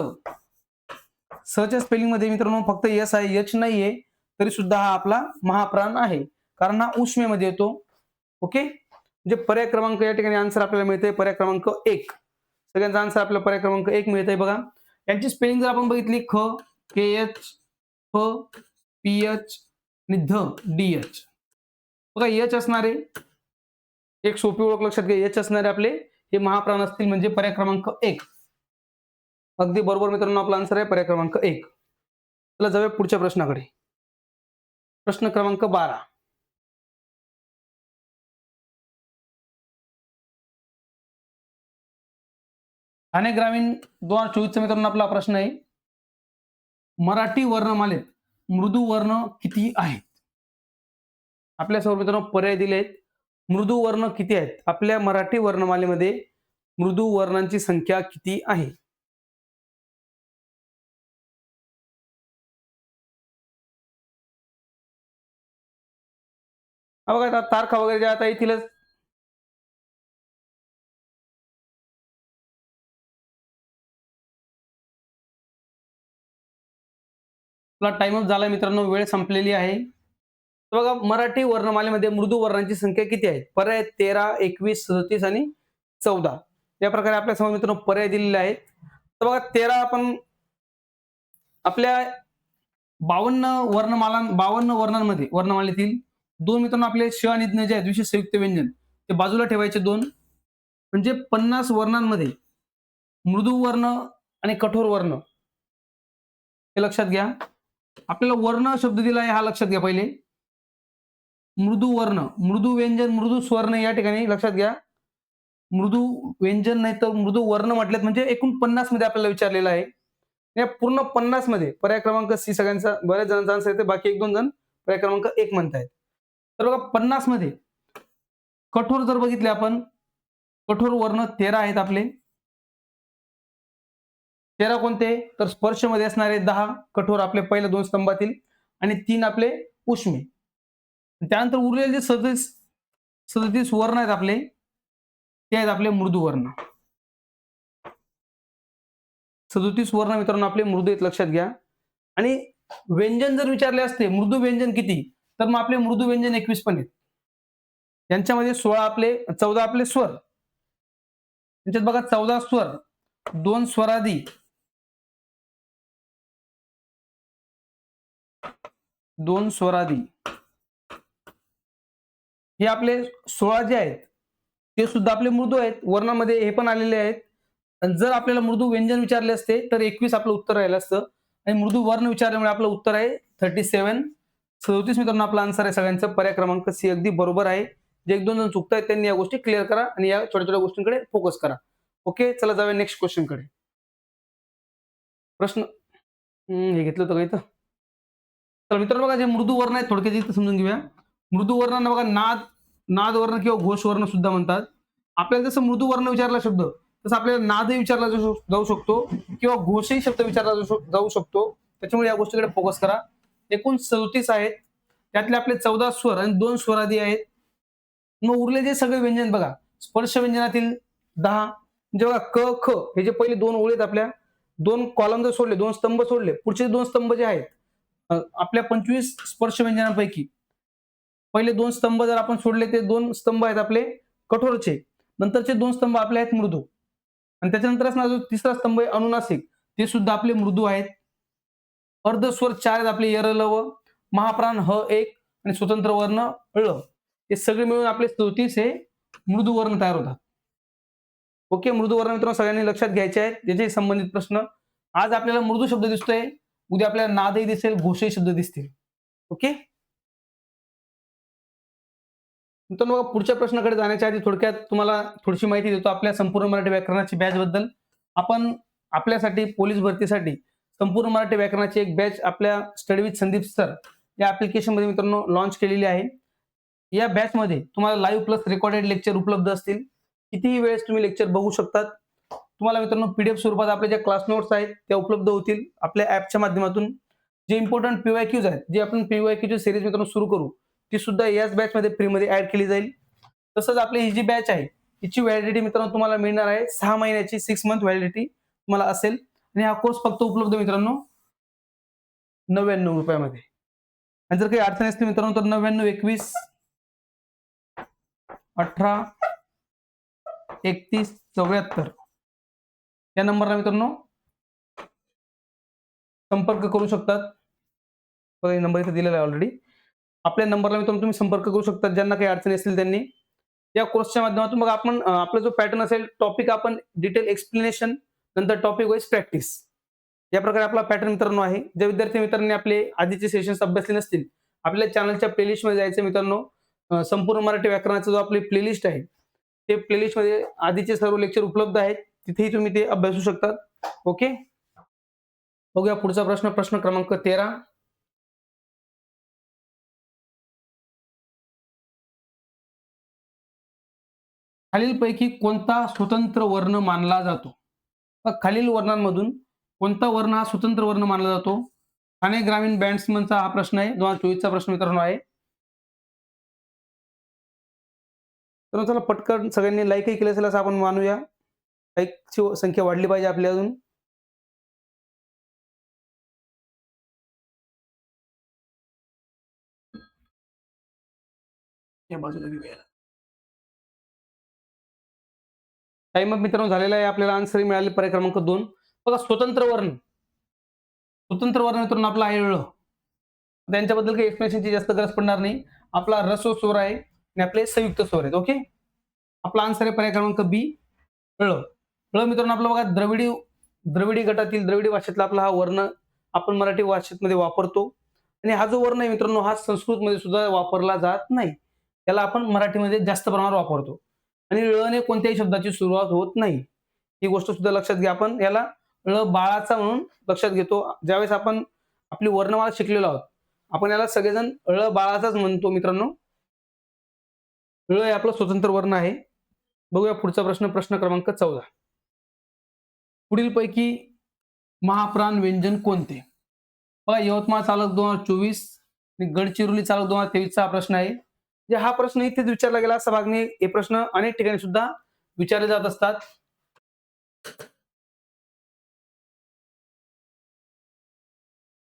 च्या स्पेलिंग मध्ये मित्रांनो फक्त एस आहे, एच नाहीये, तरी सुद्धा हा आपला महाप्राण आहे, कारण हा उष्मेमध्ये येतो. ओके, म्हणजे पर्याय क्रमांक या ठिकाणी आन्सर आपल्याला मिळते पर्याय क्रमांक 1. सगळ्यांचा आन्सर आपल्याला पर्याय क्रमांक 1 मिळतंय बघा. यांची स्पेलिंग जर आपण बघितली, ख, के एच, फ, पी एच आणि ध, डी एच. बघा एच असणारे, एक सोपी ओळख लक्षात घ्या, एच असणारे आपले हे महाप्राण असतील, म्हणजे पर्याय क्रमांक 1. अगदी बरोबर मित्रांनो, आपला आन्सर आहे पर्याय क्रमांक 1. चला जाऊया पुढच्या प्रश्नाकडे. प्रश्न क्रमांक 12. ठाणे ग्रामीण 2024 मित्रांनो आपला प्रश्न आहे. मराठी वर्णमालेत मृदू वर्ण किती आहेत? आपल्या समोर मित्रांनो पर्याय दिलेत. मृदू वर्ण किती आहेत? आपल्या मराठी वर्णमालेमध्ये मृदू वर्णांची संख्या किती आहे? बघा तारखा वगैरे ज्या आता येतीलच. आपला टाइम अप झालाय मित्रांनो, वेळ संपलेली आहे. बघा मराठी वर्णमालेमध्ये मृदू वर्णांची संख्या किती आहे? पर्याय 13, 21, 37 आणि 14. या प्रकारे आपल्या समोर मित्रांनो पर्याय दिलेले आहेत. तर बघा 13 आपण आपल्या 52 वर्णांमध्ये वर्णमालेतील 2 मित्रांनो आपले श आणि ज्ञ जे आहेत विशेष संयुक्त व्यंजन ते बाजूला ठेवायचे 2. म्हणजे 50 वर्णांमध्ये मृदू वर्ण आणि कठोर वर्ण हे लक्षात घ्या. आपल्याला वर्ण शब्द दिला आहे, हा लक्षात घ्या पहिले. मृदू वर्ण, मृदू व्यंजन, मृदू स्वर्ण या ठिकाणी लक्षात घ्या. मृदू व्यंजन नाही तर मृदू वर्ण म्हटलेत, म्हणजे एकूण 50 मध्ये आपल्याला विचारलेलं आहे. या पूर्ण 50 मध्ये पर्याय क्रमांक सी सगळ्यांचा, बऱ्याच जणांचा आन्सर येते, बाकी 1-2 जण पर्याय क्रमांक 1 म्हणतायत. तर बघा 50 मध्ये कठोर जर बघितले आपण, कठोर वर्ण 13 आहेत आपले. 13 कोणते? तर स्पर्श मध्ये असणारे 10 कठोर आपले पहिल्या 2 स्तंभातील आणि 3 आपले उष्मे. त्यानंतर उरलेले जे 37 वर्ण आहेत आपले, ते आहेत आपले मृदू वर्ण. 37 वर्ण मित्रांनो आपले मृदू आहेत, लक्षात घ्या. आणि व्यंजन जर विचारले असते मृदू व्यंजन किती, तर मग आपले मृदू व्यंजन 21 पण आहेत. यांच्यामध्ये 14 आपले स्वर. त्यांच्यात बघा 14 स्वर, 2 स्वरादी, 2 स्वरादी. हे आपले 16 जे आहेत ते सुद्धा आपले मृदू आहेत. वर्णामध्ये हे पण आलेले आहेत. आणि जर आपल्याला मृदू व्यंजन विचारले असते तर 21 आपलं उत्तर राहिलं असतं आणि मृदू वर्ण विचारल्यामुळे आपलं उत्तर आहे 37. 37 मित्रांनो आपला आन्सर आहे सगळ्यांचा. पर्याय क्रमांक सी अगदी बरोबर आहे. जे 1-2 जण चुकतायत त्यांनी या गोष्टी क्लिअर करा आणि या छोट्या छोट्या गोष्टींकडे फोकस करा. ओके, चला जाऊया नेक्स्ट क्वेश्चन कडे. प्रश्न हे घेतलं होतं का इथं? तर मित्रांनो बघा, जे मृदू वर्ण आहेत थोडक्यात इथं समजून घेऊया. मृदू वर्णांना बघा नाद वर्ण किंवा घोष वर्ण सुद्धा म्हणतात. आपल्याला जसं मृदू वर्ण विचारला शब्द तसं आपल्याला नादही विचारला जाऊ शकतो किंवा घोषही शब्द विचारला जाऊ शकतो. त्याच्यामुळे या गोष्टीकडे फोकस करा. एकूण 37 आहेत. त्यातले आपले 14 स्वर आणि 2 स्वरादी आहेत. मग उरले जे सगळे व्यंजन बघा, स्पर्श व्यंजनातील 10, म्हणजे बघा क ख हे जे पहिले 2 ओळी आहेत आपल्या, 2 कॉलम जर सोडले, 2 स्तंभ सोडले, पुढचे 2 स्तंभ जे आहेत आपल्या 25 स्पर्श व्यंजनांपैकी पहिले 2 स्तंभ जर आपण सोडले, ते 2 स्तंभ आहेत आपले कठोरचे. नंतरचे 2 स्तंभ आपले आहेत मृदू. आणि त्याच्यानंतर असणारा जो तिसरा स्तंभ आहे अनुनासिक, ते सुद्धा आपले मृदू आहेत. अर्धस्वर 4 आहेत आपले यर ल व, महाप्राण ह 1 आणि स्वतंत्र वर्ण ळ. हे सगळे मिळून आपले 34 हे मृदू वर्ण तयार होतात. ओके, मृदू वर्ण मित्रांनो सगळ्यांनी लक्षात घ्यायचे आहेत. त्याचे संबंधित प्रश्न. आज आपल्याला मृदू शब्द दिसतोय, उद्या आपल्याला नादही दिसेल, घोषही शब्द दिसतील. ओके, मित्रांनो पुढच्या प्रश्नाकडे जाण्याच्या आधी थोडक्यात तुम्हाला थोडीशी माहिती देतो आपल्या संपूर्ण मराठी व्याकरणाची बॅच बद्दल. आपण आपल्यासाठी पोलीस भरतीसाठी संपूर्ण मराठी व्याकरणाची एक बॅच आपल्या स्टडी विथ संदीप सर या ऍप्लिकेशन मध्ये मित्रांनो लॉन्च केलेली आहे. या बॅच मध्ये तुम्हाला लाईव्ह प्लस रेकॉर्डेड लेक्चर उपलब्ध असतील. कितीही वेळेस तुम्ही लेक्चर बघू शकतात. तुम्हाला मित्रांनो पीडीएफ स्वरूपात आपल्या ज्या क्लास नोट्स आहेत त्या उपलब्ध होतील आपल्या ऍपच्या माध्यमातून. जे इम्पॉर्टंट पीवायक्यूज आहेत, जे आपण पीवायक्यूची सिरीज मित्रांनो सुरू करू, ती सुद्धा याच बॅच मध्ये फ्री मध्ये ऍड केली जाईल. तसंच आपली ही जी बॅच आहे तिची व्हॅलिडिटी मित्रांनो तुम्हाला मिळणार आहे 6 महिन्याची, 6 मंथ व्हॅलिडिटी तुम्हाला असेल. आणि हा कोर्स फक्त उपलब्ध मित्रांनो 99 रुपयामध्ये. आणि जर काही अडचण असतील मित्रांनो तर 99 21 18 31 74 या नंबरला मित्रांनो संपर्क करू शकतात. नंबर इथे दिलेला आहे ऑलरेडी. आपल्या नंबरला मित्रांनो तुम्ही संपर्क करू शकता ज्यांना काही अडचणी असतील त्यांनी. या कोर्सच्या माध्यमातून बघा आपण आपला जो पॅटर्न असेल, टॉपिक आपण डिटेल एक्सप्लेनेशन, नंतर टॉपिक वाईज प्रॅक्टिस, या प्रकारे आपला पॅटर्न मित्रांनो आहे. ज्या विद्यार्थी मित्रांनी आपले आधीचे सेशन्स अभ्यासले नसतील, आपल्या चॅनलच्या प्लेलिस्ट मध्ये जायचं मित्रांनो. संपूर्ण मराठी व्याकरणाचा जो आपली प्लेलिस्ट आहे, ते प्लेलिस्ट मध्ये आधीचे सर्व लेक्चर उपलब्ध आहेत. तिथेही तुम्ही ते अभ्यासू शकतात. ओके, बघूया पुढचा प्रश्न क्रमांक 13. खालीलपैकी कोणता स्वतंत्र वर्ण मानला जातो? खालील वर्णांमधून कोणता वर्ण हा स्वतंत्र वर्ण मानला जातो? ठाणे ग्रामीण बँड्समनचा हा प्रश्न आहे. 2024 चा प्रश्न मित्रांनो आहे. तर चला पटकन सगळ्यांनी लाईकही केलं असेल असं आपण मानूया. लाईकची संख्या वाढली पाहिजे आपली अजून. या बाजूला घेऊया. टाइम अप मित्रांनो झालेला आहे. आपल्याला आन्सर मिळाले पर्याय क्रमांक 2. बघा स्वतंत्र वर्ण मित्रांनो आपला आहे ळ. त्यांच्याबद्दल काही एक्सप्लेनेशनची जास्त गरज पडणार नाही. आपला ह्रस्व स्वर आहे आणि आपले संयुक्त स्वर आहेत. ओके, आपला आन्सर आहे पर्याय क्रमांक बी ळ. ळ मित्रांनो आपला बघा द्रविडी गटातील द्रविडी भाषेतला आपला हा वर्ण आपण मराठी भाषेमध्ये वापरतो. आणि हा जो वर्ण आहे मित्रांनो हा संस्कृत मध्ये सुद्धा वापरला जात नाही. त्याला आपण मराठीमध्ये जास्त प्रमाणात वापरतो. आणि ळने कोणत्याही शब्दाची सुरुवात होत नाही. ही गोष्ट सुद्धा लक्षात घ्या. आपण याला ळ बाळाचा म्हणून लक्षात घेतो. ज्यावेळेस आपण आपली वर्णमाला शिकलेलो आहोत, आपण याला सगळेजण ळ बाळाचाच म्हणतो मित्रांनो. ळ हे आपलं स्वतंत्र वर्ण आहे. बघूया पुढचा प्रश्न क्रमांक 14. पुढीलपैकी महाप्राण व्यंजन कोणते? बघा यवतमाळ चालक 2024 आणि गडचिरोली चालक 2023 चा प्रश्न आहे. जे हा प्रश्न इथेच विचारला गेला असा भाग नाही. हे प्रश्न अनेक ठिकाणी सुद्धा विचारले जात असतात.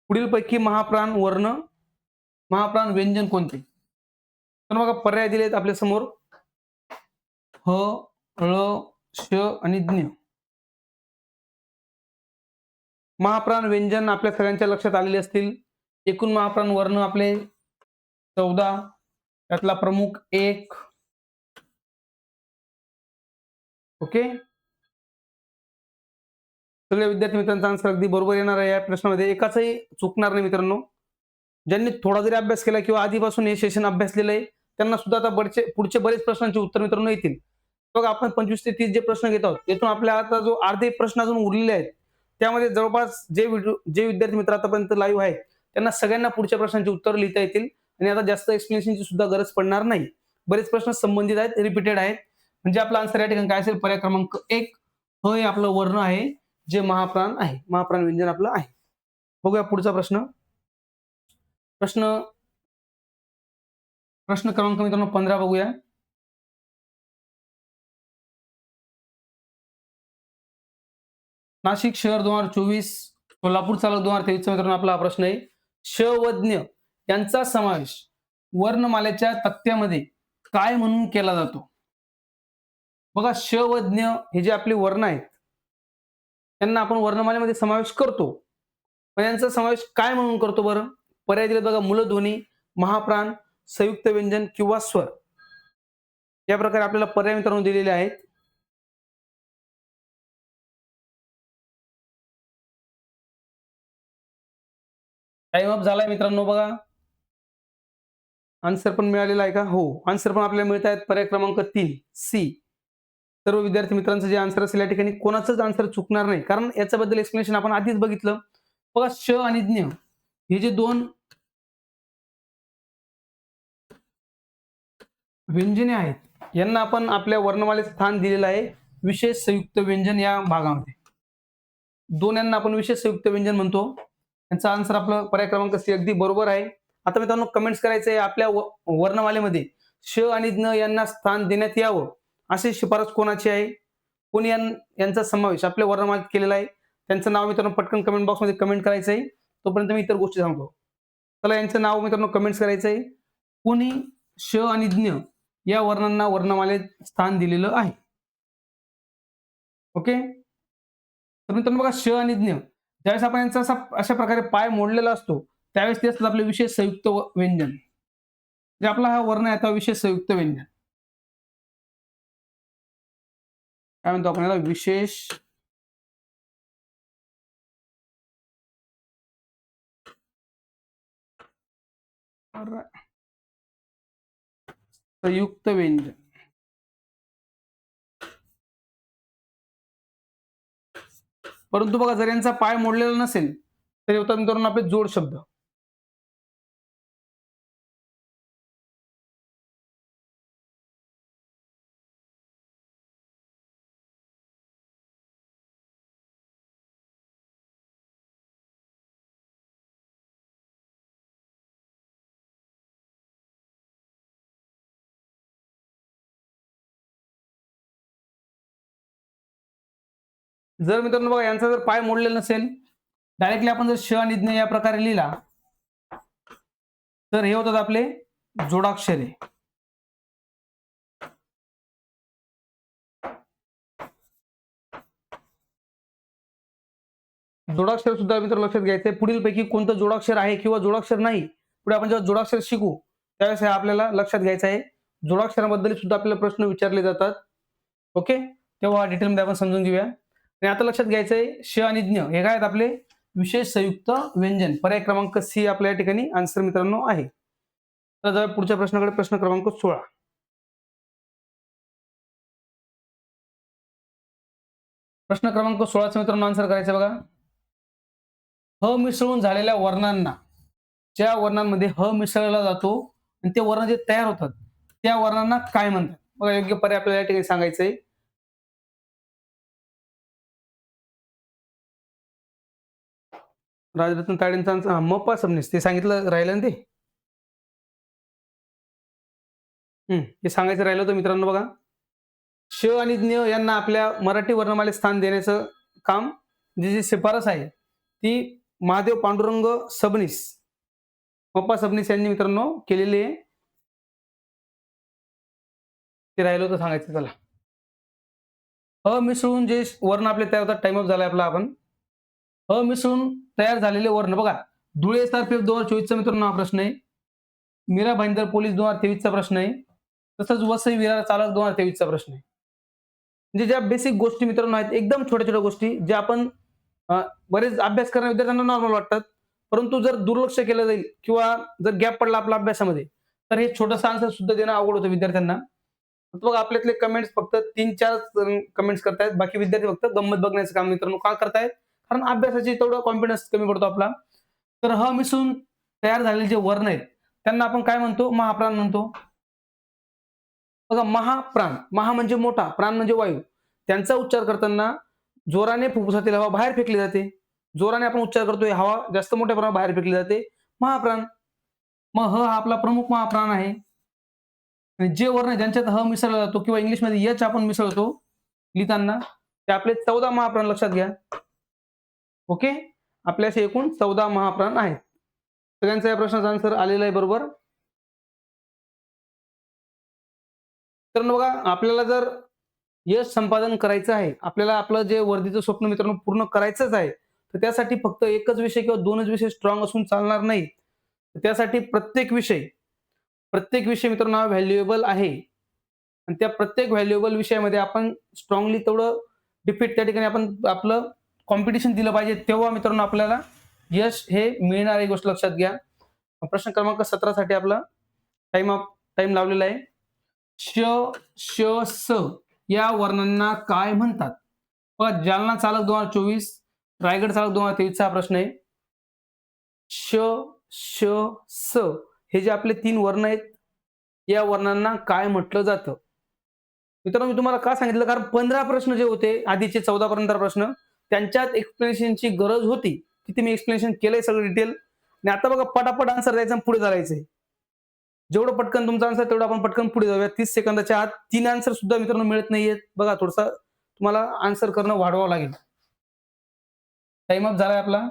पुढीलपैकी महाप्राण वर्ण महाप्राण व्यंजन कोणते? तर बघा पर्याय दिलेत आपल्या समोर ह, ळ, श आणि ज्ञ. महाप्राण व्यंजन आपल्या सगळ्यांच्या लक्षात आलेले असतील. एकूण महाप्राण वर्ण आपले 14, त्यातला प्रमुख 1. ओके. सगळ्या विद्यार्थी मित्रांचा आन्सर अगदी बरोबर येणार आहे. या प्रश्नामध्ये एकाचही चुकणार नाही मित्रांनो. ज्यांनी थोडा जरी अभ्यास केला किंवा आधीपासून हे सेशन अभ्यासलेलं आहे, त्यांना सुद्धा आता पुढचे बरेच प्रश्नांची उत्तर मित्रांनो येतील. बघा आपण 25 ते 30 जे प्रश्न घेत आहोत, त्यातून आपल्या आता जो अर्धे प्रश्न अजून उरलेले आहेत, त्यामध्ये जवळपास जे विद्यार्थी मित्र आतापर्यंत लाईव्ह आहेत, त्यांना सगळ्यांना पुढच्या प्रश्नांची उत्तर लिहिता येतील आणि आता जास्त एक्सप्लेनेशनची सुद्धा गरज पडणार नाही. बरेच प्रश्न संबंधित आहेत, रिपीटेड आहेत. म्हणजे आपला आन्सर या ठिकाणी काय असेल? पर्याय क्रमांक 1 ह हे आपलं वर्ण आहे, जे महाप्राण आहे. महाप्राण व्यंजन आपलं आहे. बघूया पुढचा प्रश्न. प्रश्न क्रमांक मित्रांनो 15 बघूया. नाशिक शहर 2024, सोलापूर चालक 2023 मित्रांनो आपला हा प्रश्न आहे. श व ज्ञ यांचा समावेश वर्णमालेच्या तक्त्यामध्ये काय म्हणून केला जातो? बघा श व ज्ञ हे जे आपले वर्ण आहेत, त्यांना आपण वर्णमालेमध्ये समावेश करतो. पण यांचा समावेश काय म्हणून करतो बरं? पर्याय दिले बघा मूलध्वनी, महाप्राण, संयुक्त व्यंजन किंवा स्वर. या प्रकारे आपल्याला पर्याय मित्रांनो दिलेले आहेत. टाइम अप झालाय मित्रांनो बघा. आन्सर पण मिळालेला आहे का? हो, आन्सर पण आपल्याला मिळत आहेत. पर्याय क्रमांक 3 सी. सर्व विद्यार्थी मित्रांचं जे आन्सर असेल या ठिकाणी कोणाचंच आन्सर चुकणार नाही, कारण याच्याबद्दल एक्सप्लेनेशन आपण आधीच बघितलं. बघा श आणि ज्ञ हे जे दोन व्यंजने आहेत, यांना आपण आपल्या वर्णमालेत स्थान दिलेलं आहे विशेष संयुक्त व्यंजन या भागामध्ये. दोन यांना आपण विशेष संयुक्त व्यंजन म्हणतो. यांचा आन्सर आपलं पर्याय क्रमांक सी अगदी बरोबर आहे. आता मित्रांनो कमेंट्स करायचे आहे, आपल्या वर्णमालेमध्ये श आणि ज्ञ यांना स्थान देण्यात यावं अशी शिफारस कोणाची आहे? कोणी यांचा समावेश आपल्या वर्णमालेत केलेला आहे? त्यांचं नाव मित्रांनो पटकन कमेंट बॉक्समध्ये कमेंट करायचं आहे. तोपर्यंत मी इतर गोष्टी सांगतो. चला यांचं नाव मित्रांनो कमेंट्स करायचं आहे. कोणी श आणि ज्ञ या वर्णांना वर्णमालेत स्थान दिलेलं आहे? ओके. तर मित्रांनो बघा श आणि ज्ञ ज्यावेळेस आपण यांचा अशा प्रकारे पाय मोडलेला असतो, त्यावेळेस ते असतात आपले विशेष संयुक्त व्यंजन. जे आपला हा वर्ण आहे, आता विशेष संयुक्त व्यंजन काय म्हणतो आपण याला? विशेष संयुक्त व्यंजन. परंतु बघा जर यांचा पाय मोडलेला नसेल तर होतात मित्रांनो आपले जोड शब्द. जर मित्रांनो बघा यांचा जर पाय मोडलेला नसेल, डायरेक्टली आपण जर श आणि ज्ञ या प्रकारे लिहिला तर हे होतात आपले जोडाक्षरे. जोडाक्षर सुद्धा मित्र लक्षात घ्यायचंय. पुढील पैकी कोणतं जोडाक्षर आहे किंवा जोडाक्षर नाही, पुढे आपण जेव्हा जोडाक्षर शिकू त्यावेळेस हे आपल्याला लक्षात घ्यायचं आहे. जोडाक्षराबद्दल सुद्धा आपल्याला प्रश्न विचारले जातात. ओके, तेव्हा डिटेलमध्ये आपण समजून घेऊया. आणि आता लक्षात घ्यायचंय श आणि ज्ञ हे काय आहेत? आपले विशेष संयुक्त व्यंजन. पर्याय क्रमांक सी आपल्या या ठिकाणी आन्सर मित्रांनो आहे. तर जाऊया पुढच्या प्रश्नाकडे. प्रश्न क्रमांक 16. प्रश्न क्रमांक 16चा मित्रांनो आन्सर करायचं बघा. ह मिसळून झालेल्या वर्णांना, ज्या वर्णांमध्ये ह मिसळला जातो आणि ते वर्ण जे तयार होतात त्या वर्णांना काय म्हणतात? बघा योग्य पर्याय आपल्याला या ठिकाणी सांगायचंय. राजरत्न ताडेंचा मप्पा सबनीस ते सांगितलं राहिलं ना ते. हे सांगायचं राहिलं होतं मित्रांनो बघा. श आणि ज्ञ यांना आपल्या मराठी वर्णमालेत स्थान देण्याचं काम जी शिफारस आहे ती महादेव पांडुरंग सबनीस पप्पा सबनीस यांनी मित्रांनो केलेली आहे. ते राहिलं होतं सांगायचं. चला, मिसळून जे वर्ण आपले तयार होतात, टाइम अप झालाय आपला. आपण मिसळून तयार झालेले वर्ण बघा. धुळे SRPF 2024चा मित्रांनो हा प्रश्न आहे. मीरा भाईंदर पोलीस 2023चा प्रश्न आहे. तसंच वसई विरार चालक 2023चा प्रश्न आहे. म्हणजे ज्या बेसिक गोष्टी मित्रांनो आहेत, एकदम छोट्या-छोट्या गोष्टी ज्या आपण बरेच अभ्यास करणाऱ्या विद्यार्थ्यांना नॉर्मल वाटतात. परंतु जर दुर्लक्ष केलं जाईल किंवा जर गॅप पडला आपल्या अभ्यासामध्ये, तर हे छोटंसं आन्सर सुद्धा देणं अवघड होतं विद्यार्थ्यांना. बघा आपल्यातले कमेंट्स फक्त 3-4 कमेंट्स करतायत. बाकी विद्यार्थी फक्त गंमत बघण्याचं काम मित्रांनो का करतायत? कारण अभ्यासाची तेवढा कॉन्फिडन्स कमी पडतो आपला. तर मिसळून तयार झालेले जे वर्ण आहेत, त्यांना आपण काय म्हणतो? महाप्राण म्हणतो. बघा महाप्राण, महा म्हणजे मोठा, प्राण म्हणजे वायू. त्यांचा उच्चार करताना जोराने फुफ्फुसातील हवा बाहेर फेकली जाते. जोराने आपण उच्चार करतोय, हवा जास्त मोठ्या प्रमाणात बाहेर फेकली जाते. महाप्राण. मग हा आपला प्रमुख महाप्राण आहे. आणि जे वर्ण ज्यांच्यात मिसळला जातो किंवा इंग्लिशमध्ये एच आपण मिसळतो लिहिताना, ते आपले 14 महाप्राण लक्षात घ्या. ओके. आपल्याशी एकूण 14 महाप्राण आहेत. सगळ्यांचा या प्रश्नाचा आन्सर आलेला आहे बरोबर. तर बघा आपल्याला जर यश संपादन करायचं आहे, आपल्याला आपलं जे वर्धीचं स्वप्न मित्रांनो पूर्ण करायचंच आहे, तर त्यासाठी फक्त एकच विषय किंवा 2च विषय स्ट्रॉंग असून चालणार नाही. त्यासाठी प्रत्येक विषय मित्रांनो हा व्हॅल्युएबल आहे. आणि त्या प्रत्येक व्हॅल्युएबल विषयामध्ये आपण स्ट्रॉंगली तेवढं डिफीट त्या ठिकाणी आपण आपलं कॉम्पिटिशन दिलं पाहिजे. तेव्हा मित्रांनो आपल्याला यश हे मिळणार आहे. गोष्ट लक्षात घ्या. प्रश्न क्रमांक 17 साठी आपला टाइम लावलेला आहे. श, श, स या वर्णांना काय म्हणतात? जालना चालक 2024, रायगड चालक 2023 हा प्रश्न आहे. श, श, स हे जे आपले 3 वर्ण आहेत, या वर्णांना काय म्हटलं जातं? मित्रांनो मी तुम्हाला का सांगितलं? कारण 15 प्रश्न जे होते आधीचे 14 पर्यंत प्रश्न, त्यांच्यात एक्सप्लेनेशनची गरज होती. तिथे मी एक्सप्लेनेशन केलंय सगळं डिटेल. आणि आता बघा पटापट आन्सर द्यायचा आणि पुढे चालायचंय. जेवढं पटकन तुमचा आन्सर तेवढं आपण पटकन पुढे जाऊया. 30 सेकंदाच्या आत 3 आन्सर सुद्धा मित्रांनो मिळत नाहीयेत. बघा थोडंसं तुम्हाला आन्सर करणं वाढवावं लागेल. टाइम अप झालाय आपला.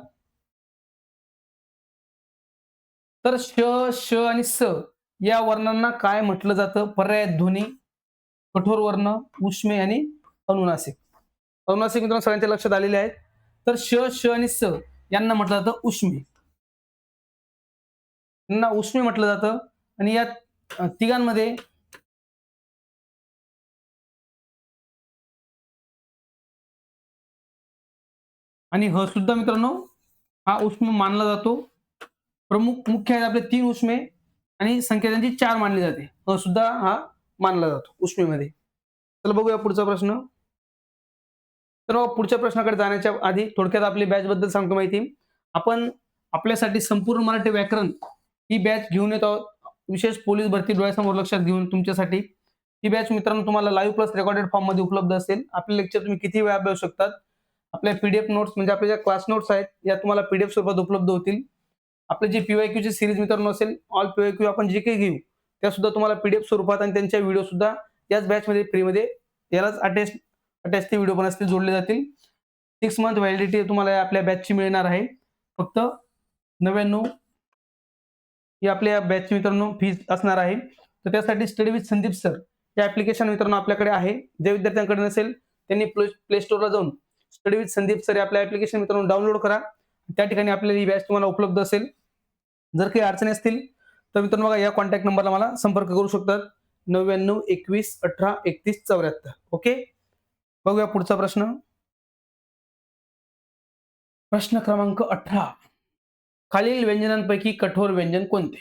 तर श, श आणि स या वर्णांना काय म्हटलं जातं? पर्याय ध्वनी, कठोर वर्ण, उष्मे आणि अनुनासिक. अनुनासिक मित्रांनो सगळ्यांच्या लक्षात आलेले आहेत. तर श, श आणि स यांना म्हटलं जातं उष्मे. यांना उष्मे म्हटलं जातं. आणि या तिघांमध्ये आणि ह सुद्धा मित्रांनो हा उष्म मानला जातो. मुख्य आहेत आपले 3 उष्मे आणि संख्या त्यांची 4 मानली जाते. सुद्धा हा मानला जातो उष्मेमध्ये. चला बघूया पुढचा प्रश्न. तर पुढच्या प्रश्नाकडे जाण्याच्या आधी थोडक्यात आपली बॅच बद्दल सांगतो माहिती. आपण आपल्यासाठी संपूर्ण मराठी व्याकरण ही बॅच घेऊन येत आहोत. विशेष पोलीस भरती डोळ्यासमोर लक्षात घेऊन तुमच्यासाठी. ही बॅच मित्रांनो तुम्हाला लाईव्ह प्लस रेकॉर्डेड फॉर्म मध्ये उपलब्ध असेल. आपले लेक्चर तुम्ही किती वेळा अभ्यासू शकतात. आपल्या पीडीएफ नोट्स म्हणजे आपल्या ज्या क्लास नोट्स आहेत या तुम्हाला पीडीएफ स्वरूपात उपलब्ध होतील. आपले जे पीवायक्यू ची सिरीज मित्रांनो असेल, ऑल पीवायक्यू आपण जे काही घेऊ त्या सुद्धा तुम्हाला पीडीएफ स्वरूपात आणि त्यांच्या व्हिडिओ सुद्धा याच बॅच मध्ये फ्री मध्ये यालाच अटॅच ते व्हिडिओ पण असतील जोडले जातील. 6 मंथ व्हॅलिडिटी तुम्हाला आपल्या बॅचची मिळणार आहे. फक्त 99 ही आपल्या बॅचची मित्रांनो फीस असणार आहे. तर त्यासाठी स्टडी विथ संदीप सर हे ऍप्लिकेशन मित्रांनो आपल्याकडे आहे. जे विद्यार्थ्यांकडे नसेल त्यांनी प्ले स्टोरला जाऊन स्टडी विथ संदीप सर हे आपलं ऍप्लिकेशन मित्रांनो डाउनलोड करा. त्या ठिकाणी आपल्याला ही बॅच तुम्हाला उपलब्ध असेल. जर काही अडचणी असतील तर मित्रांनो बघा या कॉन्टॅक्ट नंबरला मला संपर्क करू शकतात. 99 21 18 31 74. ओके. बघूया पुढचा प्रश्न. प्रश्न क्रमांक 18. खालील व्यंजनांपैकी कठोर व्यंजन कोणते?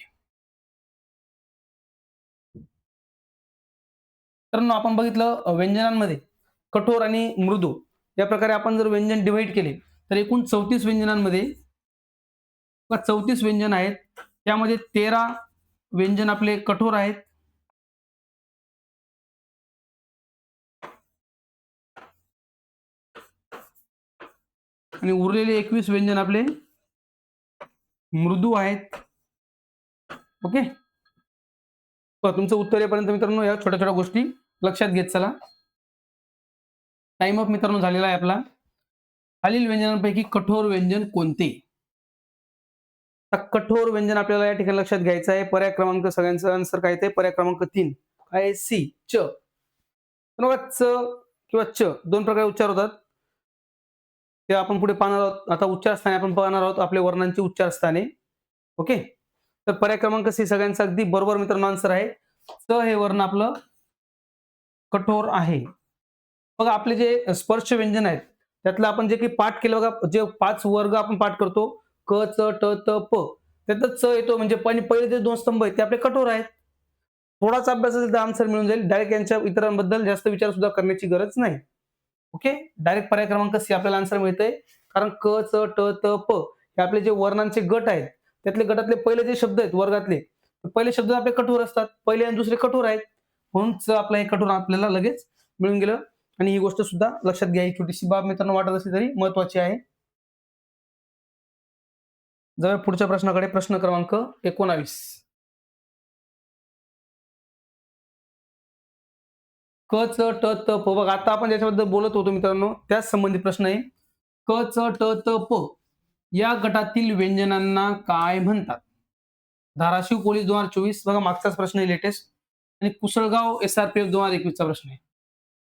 तर आपण बघितलं व्यंजनांमध्ये कठोर आणि मृदू या प्रकारे आपण जर व्यंजन डिवाइड केले तर एकूण 34 व्यंजनांमध्ये 34 व्यंजन आहेत. त्यामध्ये 13 व्यंजन आपले कठोर आहेत. आणि उरलेले 21 व्यंजन आपले मृदू आहेत. ओके. तुमचं उत्तर येईपर्यंत मित्रांनो या छोट्या छोट्या गोष्टी लक्षात घेत चला. टाइम अप मित्रांनो झालेला आहे आपला. खालील व्यंजनांपैकी कठोर व्यंजन कोणते? आता कठोर व्यंजन आपल्याला या ठिकाणी लक्षात घ्यायचं आहे. पर्याय क्रमांक सगळ्यांचा आन्सर काय ते पर्याय क्रमांक 3 काय सी च. तर बघा च किंवा च दोन प्रकारे उच्चार होतात. ते आपण पुढे पाहणार आहोत. आता उच्चारस्थानी आपण पाहणार आहोत आपले वर्णांची उच्चारस्थाने. ओके. तर पर्याय क्रमांक सी सगळ्यांचा अगदी बरोबर मित्रांनो आन्सर आहे. च हे वर्ण आपलं कठोर आहे. बघा आपले जे स्पर्श व्यंजन आहेत त्यातलं आपण जे काही पाठ केलं बघा जे 5 वर्ग आपण पाठ करतो क च ट त प त्यातलं च येतो म्हणजे पहिले जे 2 स्तंभ आहेत ते आपले कठोर आहेत. थोडासा अभ्यास असेल तर आन्सर मिळून जाईल. डायरेक्ट यांच्या इतरांबद्दल जास्त विचार सुद्धा करण्याची गरज नाही. ओके. डायरेक्ट पर्याय क्रमांक सी आपल्याला आन्सर मिळतंय. कारण क च ट त प हे आपले जे वर्णांचे गट आहेत त्यातले गटातले पहिले जे शब्द आहेत वर्गातले पहिले शब्द आपले कठोर असतात. पहिले आणि दुसरे कठोर आहेत. म्हणून च आपला हे कठोर आपल्याला लगेच मिळून गेलं. आणि ही गोष्ट सुद्धा लक्षात घ्या. ही छोटीशी बाब मित्रांनो वाटत असली तरी महत्वाची आहे. जाऊया पुढच्या प्रश्नाकडे. प्रश्न क्रमांक 19. क च ट त प बघा आता आपण ज्याच्याबद्दल बोलत होतो मित्रांनो त्याच संबंधित प्रश्न आहे. क च ट त प या गटातील व्यंजनांना काय म्हणतात? धाराशिव पोलीस 2024 बघा मागचाच प्रश्न आहे लेटेस्ट. आणि कुसळगाव SRPF 2021 चा प्रश्न आहे.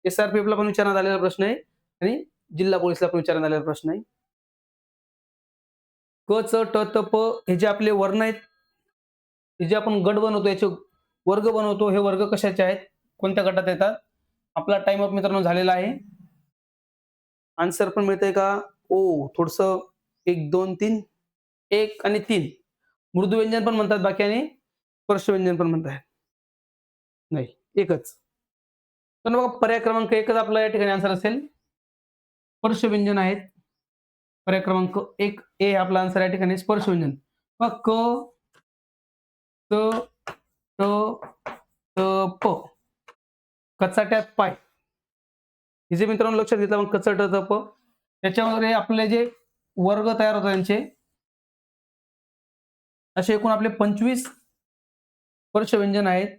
SRPF ला पण विचारण्यात आलेला प्रश्न आहे आणि जिल्हा पोलीसला पण विचारण्यात आलेला प्रश्न आहे. क च ट त प हे जे आपले वर्ण आहेत हे जे आपण गट बनवतो याचे वर्ग बनवतो हे वर्ग कशाचे आहेत? कोणत्या गटात येतात? आपला टाइम अप मित्रांनो झालेला आहे. आन्सर पण मिळतंय का? ओ थोडंसं 1, 2, 3 1 आणि 3 मृदू व्यंजन पण म्हणतात बाकी आणि स्पर्श व्यंजन पण म्हणतात. नाही, एकच. तर बघा पर्याय क्रमांक 1च आपला या ठिकाणी आन्सर असेल. स्पर्श व्यंजन आहेत. पर्याय क्रमांक 1 ए आपला आन्सर या ठिकाणी स्पर्श व्यंजन. मग क, च, ट, त, प. कचाट्यात पाय. हे जे मित्रांनो लक्षात घेतलं मग कच, ट, त, प. त्याच्यामध्ये आपले जे वर्ग तयार होतात त्यांचे असे एकूण आपले 25 स्पर्श व्यंजन आहेत.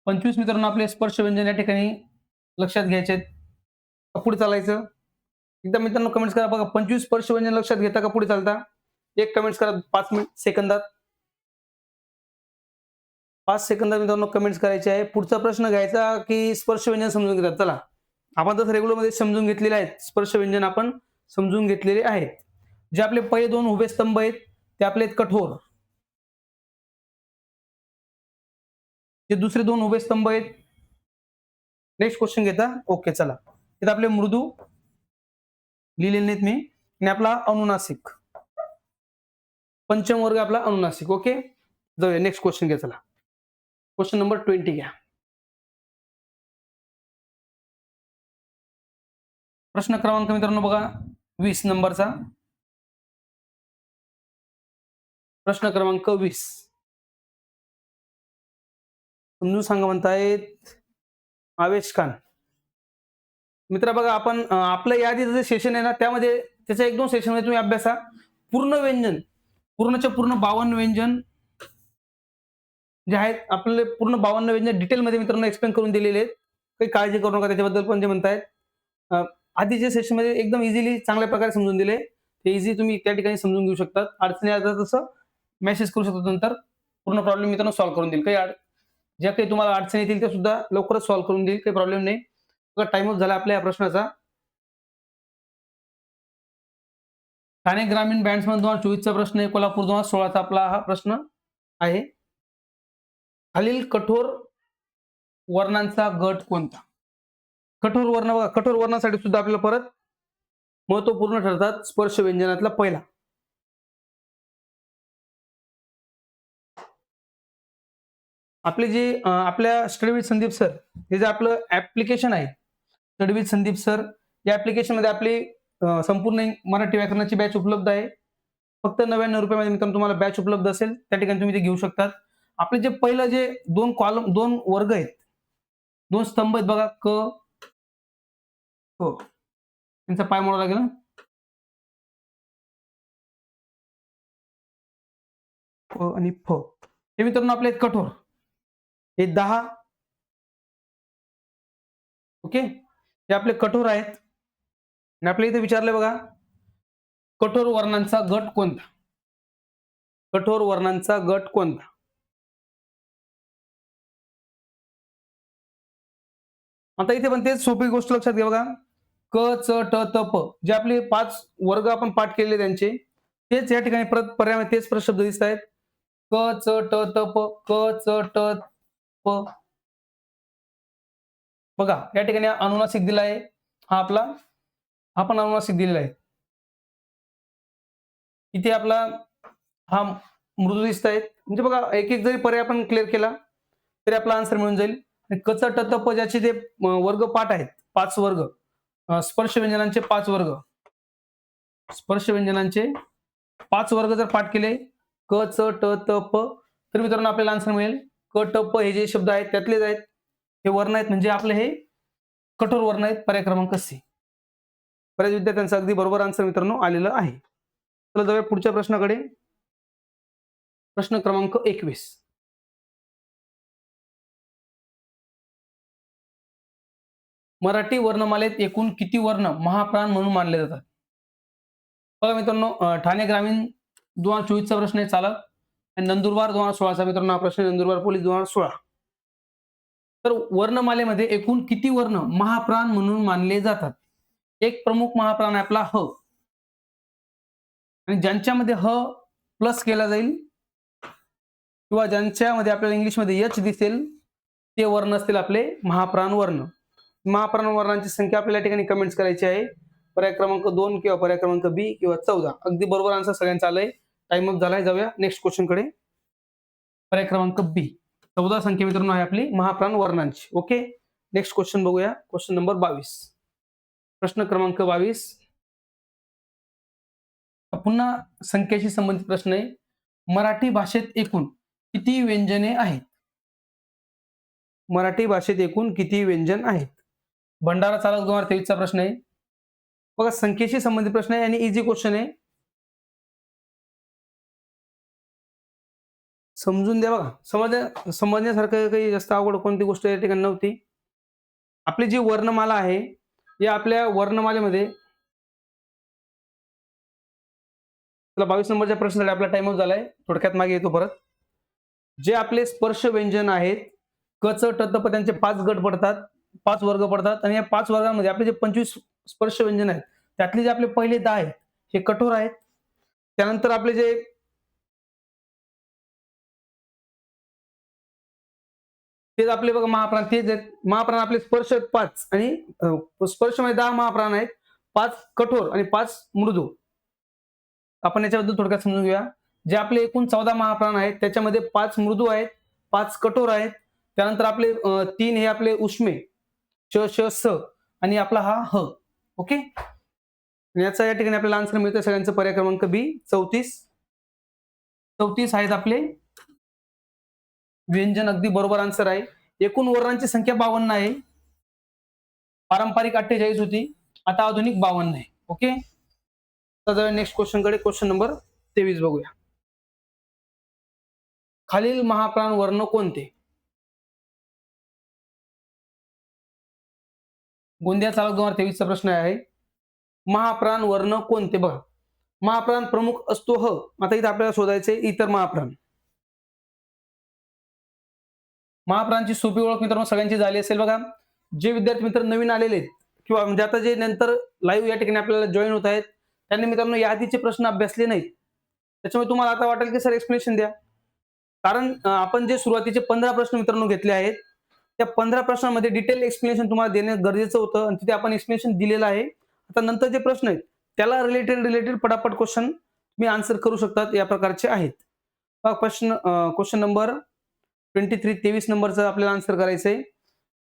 पंचवीस मित्रांनो आपले स्पर्श व्यंजन या ठिकाणी लक्षात घ्यायचे आहेत. पुढे चालायचं. एकदा मित्रांनो कमेंट्स करा बघा 25 स्पर्श व्यंजन लक्षात घेता का पुढे चालता? एक कमेंट्स करा 5 सेकंदात. 5 सेकंदात मित्रांनो कमेंट्स करायचे आहे. पुढचा प्रश्न घ्यायचा की स्पर्श व्यंजन समजून घेतात. चला आपण तर रेग्युलर मध्ये समजून घेतलेले आहेत. स्पर्श व्यंजन आपण समजून घेतलेले आहेत. जे आपले पहिले 2 उभे स्तंभ आहेत ते आपले आहेत कठोर. जे दुसरे 2 उभे स्तंभ आहेत नेक्स्ट क्वेश्चन घेता. ओके चला. इथे आपले मृदू लिहिलेले नाहीत मी आणि आपला अनुनासिक. पंचम वर्ग आपला अनुनासिक. ओके जाऊया नेक्स्ट क्वेश्चन घ्या. चला क्वेश्चन नंबर 20 घ्या. प्रश्न क्रमांक मित्रांनो बघा 20 नंबरचा. प्रश्न क्रमांक 20 समजून सांगा म्हणतायत आवेश खान. मित्र बघा आपण आपलं यादीचं जे सेशन आहे ना त्यामध्ये त्याच्या 1-2 सेशन मध्ये तुम्ही अभ्यासा. पूर्ण व्यंजन पूर्णच्या पूर्ण 52 व्यंजन जे आहेत आपले पूर्ण 52 व्यंजन डिटेलमध्ये मित्रांनो एक्सप्लेन करून दिलेले आहेत. काही काळजी करू नका त्याच्याबद्दल. पण जे म्हणतायत आधीच्या सेशन मध्ये एकदम इझिली चांगल्या प्रकारे समजून दिले. ते इझी तुम्ही त्या ठिकाणी समजून घेऊ शकतात. अडचणी आल्या तसं मेसेज करू शकता नंतर पूर्ण प्रॉब्लेम मित्रांनो सॉल्व्ह करून देईल. काही ज्या काही तुम्हाला अडचणी येतील त्या सुद्धा लवकरच सॉल्व्ह करून देईल. काही प्रॉब्लेम नाही. टाइम अप झाला आपल्या या प्रश्नाचा. ठाणे ग्रामीण बँड्समध्ये 2024 चा प्रश्न आहे. कोल्हापूर 2016 चा आपला हा प्रश्न आहे. खालील कठोर वर्णांचा गट कोणता? कठोर वर्ण बघा कठोर वर्णासाठी सुद्धा आपल्याला परत महत्वपूर्ण ठरतात स्पर्श व्यंजनातला पहिला. आपले जे आपल्या स्टडी विथ संदीप सर हे जे आपलं ऍप्लिकेशन आहे स्टडी विथ संदीप सर या ऍप्लिकेशन मध्ये आपली संपूर्ण मराठी व्याकरणाची बॅच उपलब्ध आहे. फक्त 99 रुपयामध्ये मित्रांनो तुम्हाला बॅच उपलब्ध असेल त्या ठिकाणी तुम्ही ते घेऊ शकतात. आपले जे पहिलं जे 2 कॉलम 2 वर्ग आहेत 2 स्तंभ आहेत बघा क हो त्यांचा पाय मोडावा लागेल ना. फ आणि फ हे मित्रांनो आपले आहेत कठोर. हे 10 ओके हे आपले कठोर आहेत. आणि आपल्या इथे विचारलंय बघा, कठोर वर्णांचा गट कोणता? कठोर वर्णांचा गट कोणता? आता इथे पण तेच सोपी गोष्ट लक्षात घ्या बघा. क, च, ट, त, प जे आपले 5 वर्ग आपण पाठ केलेले त्यांचे, तेच या ठिकाणी परत पर्यायामध्ये तेच शब्द दिसत आहेत. क, च, ट, त, प. क, च, ट, प. बघा या ठिकाणी अनुनासिक दिला आहे. हा पण अनुनासिक दिलेला आहे. इथे आपला हा मृदू दिसत आहेत. म्हणजे बघा एक-एक जरी पर्याय आपण क्लिअर केला, तरी आपला आन्सर मिळून जाईल. आणि क, च, ट, त, प ज्याचे जे वर्ग पाठ आहेत, 5 वर्ग. स्पर्श व्यंजनांचे 5 वर्ग. स्पर्श व्यंजनांचे 5 वर्ग जर पाठ केले, क, च, ट, त, प, तर मित्रांनो आपल्याला आन्सर मिळेल. क, ट, प हे जे शब्द आहेत त्यातलेच आहेत. हे वर्ण आहेत म्हणजे आपले हे कठोर वर्ण आहेत. पर्याय क्रमांक सी. बऱ्याच विद्यार्थ्यांचा अगदी बरोबर आन्सर मित्रांनो आलेलं आहे. चला जाऊया पुढच्या प्रश्नाकडे. प्रश्न क्रमांक 21. मराठी वर्णमालेत एकूण किती वर्ण महाप्राण म्हणून मानले जातात? बघा मित्रांनो, ठाणे ग्रामीण 2024 चा प्रश्न आहे चालक. आणि नंदुरबार 2016 चा मित्रांनो हा प्रश्न आहे. नंदुरबार पोलीस 2016. तर वर्णमालेमध्ये एकूण किती वर्ण महाप्राण म्हणून मानले जातात? एक प्रमुख महाप्राण आहे आपला ह. आणि ज्यांच्यामध्ये ह प्लस केला जाईल किंवा ज्यांच्यामध्ये आपल्याला इंग्लिशमध्ये एच दिसेल, ते वर्ण असतील आपले महाप्राण वर्ण. महाप्राण वर्णांची संख्या आपल्याला या ठिकाणी कमेंट्स करायची आहे. पर्याय क्रमांक 2 किंवा पर्याय क्रमांक बी किंवा 14. अगदी बरोबर आन्सर सगळ्यांचा आलाय. टाइम अप झालाय. जाऊया नेक्स्ट क्वेश्चन कडे. पर्याय क्रमांक बी. 14 संख्या मित्रांनो आहे आपली महाप्राण वर्णांची. ओके. नेक्स्ट क्वेश्चन बघूया. Question number 22. प्रश्न क्रमांक 22. पुन्हा संख्येशी संबंधित प्रश्न आहे. मराठी भाषेत एकूण किती व्यंजने आहेत? मराठी भाषेत एकूण किती व्यंजन आहेत? भंडारा चालक 2023 चा प्रश्न आहे. बघा संख्येशी संबंधित प्रश्न आहे आणि इझी क्वेश्चन आहे. समजून द्या बघा. समजण्यासारखं काही जास्त अवघड कोणती गोष्ट या ठिकाणी नव्हती. आपली जी वर्णमाला आहे, या आपल्या वर्णमालेमध्ये चला 22 नंबरच्या प्रश्नासाठी आपला टाइम आउट झालाय. थोडक्यात मागे येतो परत. जे आपले स्पर्श व्यंजन आहेत, क, च, ट, त, प त्यांचे 5 गट पडतात, 5 वर्ग पडतात आणि या 5 वर्गांमध्ये आपले जे 25 स्पर्श व्यंजन आहेत, त्यातले जे आपले पहिले 10 आहेत, हे कठोर आहेत. त्यानंतर आपले जे तेच आपले बघा महाप्राण तेच आहेत. महाप्राण आपले स्पर्श 5 आणि स्पर्शमध्ये 10 महाप्राण आहेत. 5 कठोर आणि 5 मृदू. आपण याच्याबद्दल थोडक्यात समजून घेऊया. जे आपले एकूण 14 महाप्राण आहेत, त्याच्यामध्ये 5 मृदू आहेत, 5 कठोर आहेत. त्यानंतर आपले 3 हे आपले उष्मे, श, श, स आणि आपला हा ह. ओके. याचा या ठिकाणी आपल्याला आन्सर मिळतोय सगळ्यांचं पर्याय क्रमांक बी 34. 34 आहेत आपले व्यंजन. अगदी बरोबर आन्सर आहे. एकूण वर्णांची संख्या 52 आहे. पारंपरिक 48 होती, आता आधुनिक 52 आहे. ओके. तर नेक्स्ट क्वेश्चन कडे. क्वेश्चन नंबर 23 बघूया. खालील महाप्राण वर्ण कोणते? गोंदिया चालक 2023 चा प्रश्न आहे. महाप्राण वर्ण कोणते? बघा महाप्राण प्रमुख असतो ह. आता इथे आपल्याला शोधायचे इतर महाप्राण. महाप्राणची सोपी ओळख मित्रांनो सगळ्यांची झाली असेल बघा. जे विद्यार्थी मित्र नवीन आलेले आहेत किंवा म्हणजे आता जे नंतर लाईव्ह या ठिकाणी आपल्याला जॉईन होत आहेत, त्यांनी मित्रांनो या आधीचे प्रश्न अभ्यासले नाहीत. त्याच्यामुळे तुम्हाला आता वाटेल की सर एक्सप्लेनेशन द्या. कारण आपण जे सुरुवातीचे 15 प्रश्न मित्रांनो घेतले आहेत, त्या 15 प्रश्नांमध्ये डिटेल एक्सप्लेनेशन तुम्हाला देणं गरजेचं होतं आणि तिथे आपण एक्सप्लेनेशन दिलेलं आहे. आता नंतर जे प्रश्न आहेत त्याला रिलेटेड पटापट क्वेश्चन मी आन्सर करू शकतात या प्रकारचे आहेत. क्वेश्चन नंबर 23 नंबरचं आपल्याला आन्सर करायचंय.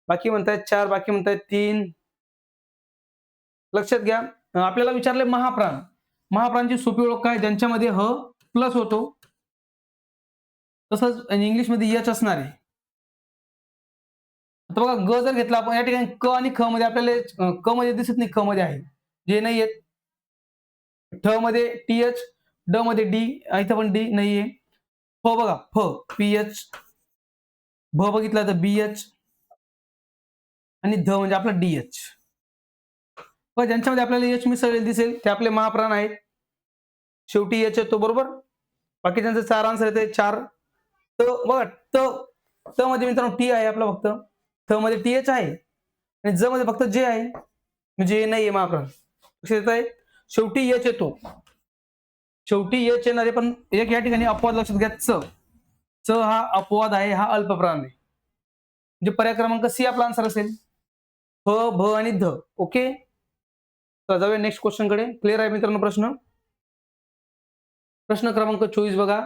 बाकी म्हणतायत 4, बाकी म्हणतायत 3. लक्षात घ्या. आपल्याला विचारले महाप्राण. महाप्राणची सोपी ओळख काय? ज्यांच्यामध्ये ह प्लस होतो. तसंच इंग्लिशमध्ये एच असणार आहे. आता बघा ग जर घेतला आपण या ठिकाणी क आणि ख मध्ये आपल्याला क मध्ये दिसत नाही, ख मध्ये आहे. जे नाही येत. ठ मध्ये टीएच, ड मध्ये डी, इथं पण डी नाहीये. फ बघा फ पीएच, भ बघितला तर बीएच आणि ध म्हणजे आपला डीएच. पण ज्यांच्यामध्ये आपल्याला एच मिसळलेलं दिसेल ते आपले महाप्राण आहेत. शेवटी एच येतो बरोबर. बाकीच्यांचे 4 आन्सर येते 4. त बघा त मध्ये मित्रांनो टी आहे आपला फक्त. थ मध्ये टी एच आहे आणि ज मध्ये फक्त जे आहे. म्हणजे नाहीये महाप्राण. लक्षात येत आहे. शेवटी एच येतो. शेवटी एच येणारे पण एक या ठिकाणी अपवाद लक्षात घ्या. च हा अपवाद आहे, हा अल्पप्राण आहे. म्हणजे पर्याय क्रमांक सी आपला आन्सर असेल. फ, भ आणि ध. ओके. तर जाऊया नेक्स्ट क्वेश्चन कडे. क्लिअर आहे मित्रांनो प्रश्न? प्रश्न क्रमांक 24 बघा.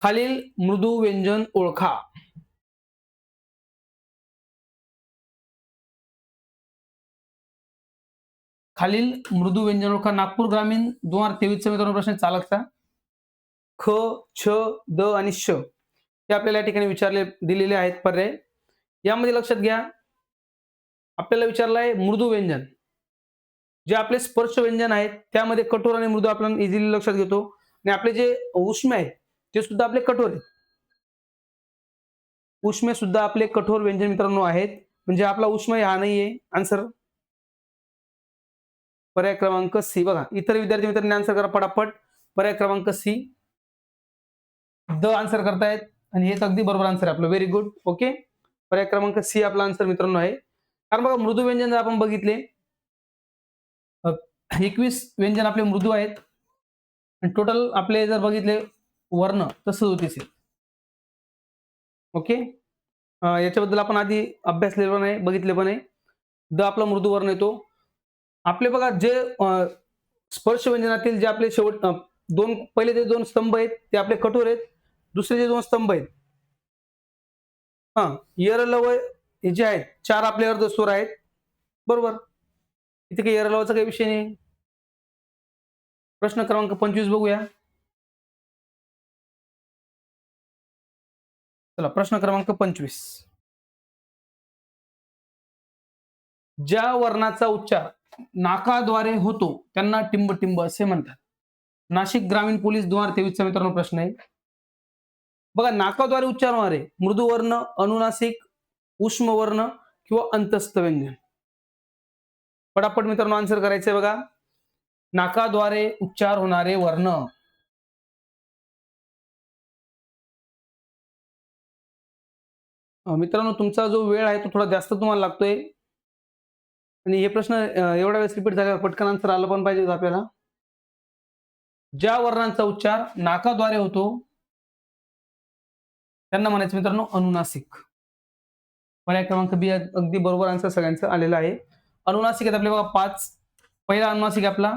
खालील मृदू व्यंजन ओळखा. खालील मृदू व्यंजन ओळखा. नागपूर ग्रामीण 2023 चा मित्रांनो प्रश्न चालकचा. ख, छ, द आणि श हे आपल्याला या ठिकाणी विचारले दिलेले आहेत पर्याय. यामध्ये लक्षात घ्या आपल्याला विचारलं आहे मृदू व्यंजन. जे आपले स्पर्श व्यंजन आहेत त्यामध्ये कठोर आणि मृदू आपण इझिली लक्षात घेतो आणि आपले जे उष्मे आहेत ते सुद्धा आपले कठोर आहेत. उष्मे सुद्धा आपले कठोर व्यंजन मित्रांनो आहेत. म्हणजे आपला उष्मे हा नाहीये आन्सर. पर्याय क्रमांक सी. बघा इतर विद्यार्थी मित्रांनी आन्सर करा पटापट. पर्याय क्रमांक सी. द आन्सर करतायत आणि हेच अगदी बरोबर आन्सर आहे आपलं. Very good. ओके. पर्याय क्रमांक सी आपला आन्सर मित्रांनो आहे. कारण बघा मृदू व्यंजन जर आपण बघितले 21 व्यंजन आपले मृदू आहेत आणि टोटल आपले जर बघितले वर्ण तर 37 आहेत. ओके. याच्याबद्दल आपण आधी अभ्यासलेलं पण आहे, बघितले पण आहे. द आपला मृदू वर्ण येतो. आपले बघा जे स्पर्श व्यंजनातील जे आपले शेवट पहिले जे 2 स्तंभ आहेत ते आपले कठोर आहेत. दुसरे जे 2 स्तंभ आहेत यर लव हे जे आहेत 4 आपले अर्ध स्वर आहेत. बरोबर. इथे काही यर लवचा काही विषय नाही. प्रश्न क्रमांक 25 बघूया. चला प्रश्न क्रमांक 25. ज्या वर्णाचा उच्चार नाकाद्वारे होतो त्यांना टिंब असे म्हणतात. नाशिक ग्रामीण पोलीस 2023 चा मित्रांनो प्रश्न आहे. बघा नाकाद्वारे उच्चार होणारे मृदू वर्ण, अनुनासिक, उष्म वर्ण किंवा अंतस्थ व्यंजन. पटापट मित्रांनो आन्सर करायचंय बघा. नाकाद्वारे उच्चार होणारे वर्ण. मित्रांनो तुमचा जो वेळ आहे तो थोडा जास्त तुम्हाला लागतोय आणि हे प्रश्न एवढ्या वेळेस रिपीट झाल्यावर पटकन आन्सर आलं पण पाहिजे आपल्याला. ज्या वर्णांचा उच्चार नाकाद्वारे होतो त्यांना म्हणायचं मित्रांनो अनुनासिक. पर्याय क्रमांक बी अगदी बरोबर आन्सर सगळ्यांचं आलेलं आहे. अनुनासिक आहेत आपले बघा 5. पहिला अनुनासिक आपला.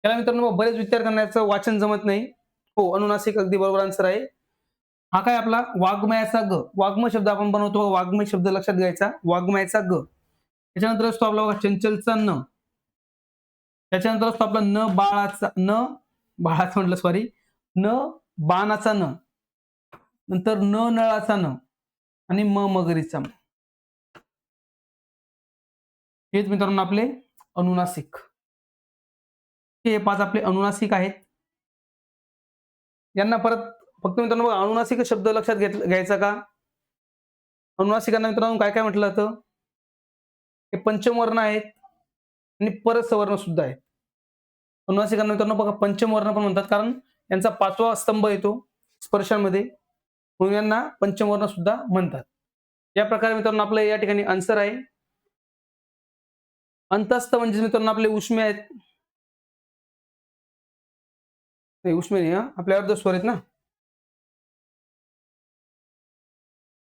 त्याला मित्रांनो बरेच विद्यार्थ्यांना याचं वाचन जमत नाही. हो अनुनासिक अगदी बरोबर आन्सर आहे. हा काय आपला वाग्मयाचा ग. वाग्मय शब्द आपण बनवतो. वाग्मय शब्द लक्षात घ्यायचा. वाग्मयाचा ग. त्याच्यानंतर असतो आपला बघा चंचलचा न. त्याच्यानंतर असतो आपला न बाळाचा म्हटलं सॉरी न बाणाचा न. नंतर न नळाचा न आणि मगरीचा म. हेच मित्रांनो आपले अनुनासिक. हे 5 आपले अनुनासिक आहेत. यांना परत फक्त मित्रांनो अनुनासिक शब्द लक्षात घ्यायचा का. अनुनासिकांना मित्रांनो काय काय म्हटलं जातं. हे पंचम वर्ण आहेत आणि परसवर्ण सुद्धा आहेत. अनुनासिकांना मित्रांनो बघा पंचम वर्ण पण म्हणतात कारण यांचा 5वा स्तंभ येतो स्पर्शांमध्ये म्हणून यांना पंचम वर्ण सुद्धा म्हणतात. या प्रकारे मित्रांनो आपलं या ठिकाणी आन्सर आहे. अंतस्थ म्हणजे मित्रांनो आपले उष्मे आहेत. उष्मे नाही आपले अर्ध स्वर आहेत ना.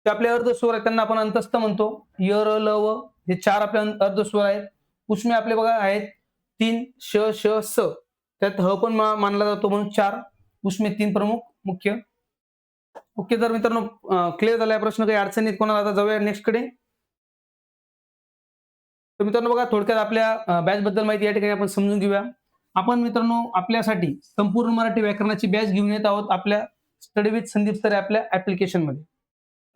ते आपले अर्ध स्वर आहेत त्यांना आपण अंतस्थ म्हणतो. य र ल व हे 4 आपले अर्ध स्वर आहेत. उष्मे आपले बघा आहेत 3 श श स. त्यात ह पण मानला जातो म्हणून 4 उष्मे 3 प्रमुख मुख्य. ओके तर मित्रांनो क्लिअर झालाय प्रश्न. काही अडचण नाही कोणाला. आता जाऊया नेक्स्ट कडे. तर मित्रांनो बघा थोडक्यात आपल्या बॅच बद्दल माहिती या ठिकाणी आपण समजून घेऊया. आपण मित्रांनो आपल्यासाठी संपूर्ण मराठी व्याकरणाची बॅच घेऊन येत आहोत आपल्या स्टडी विथ संदीप सर आपल्या ऍप्लिकेशन मध्ये.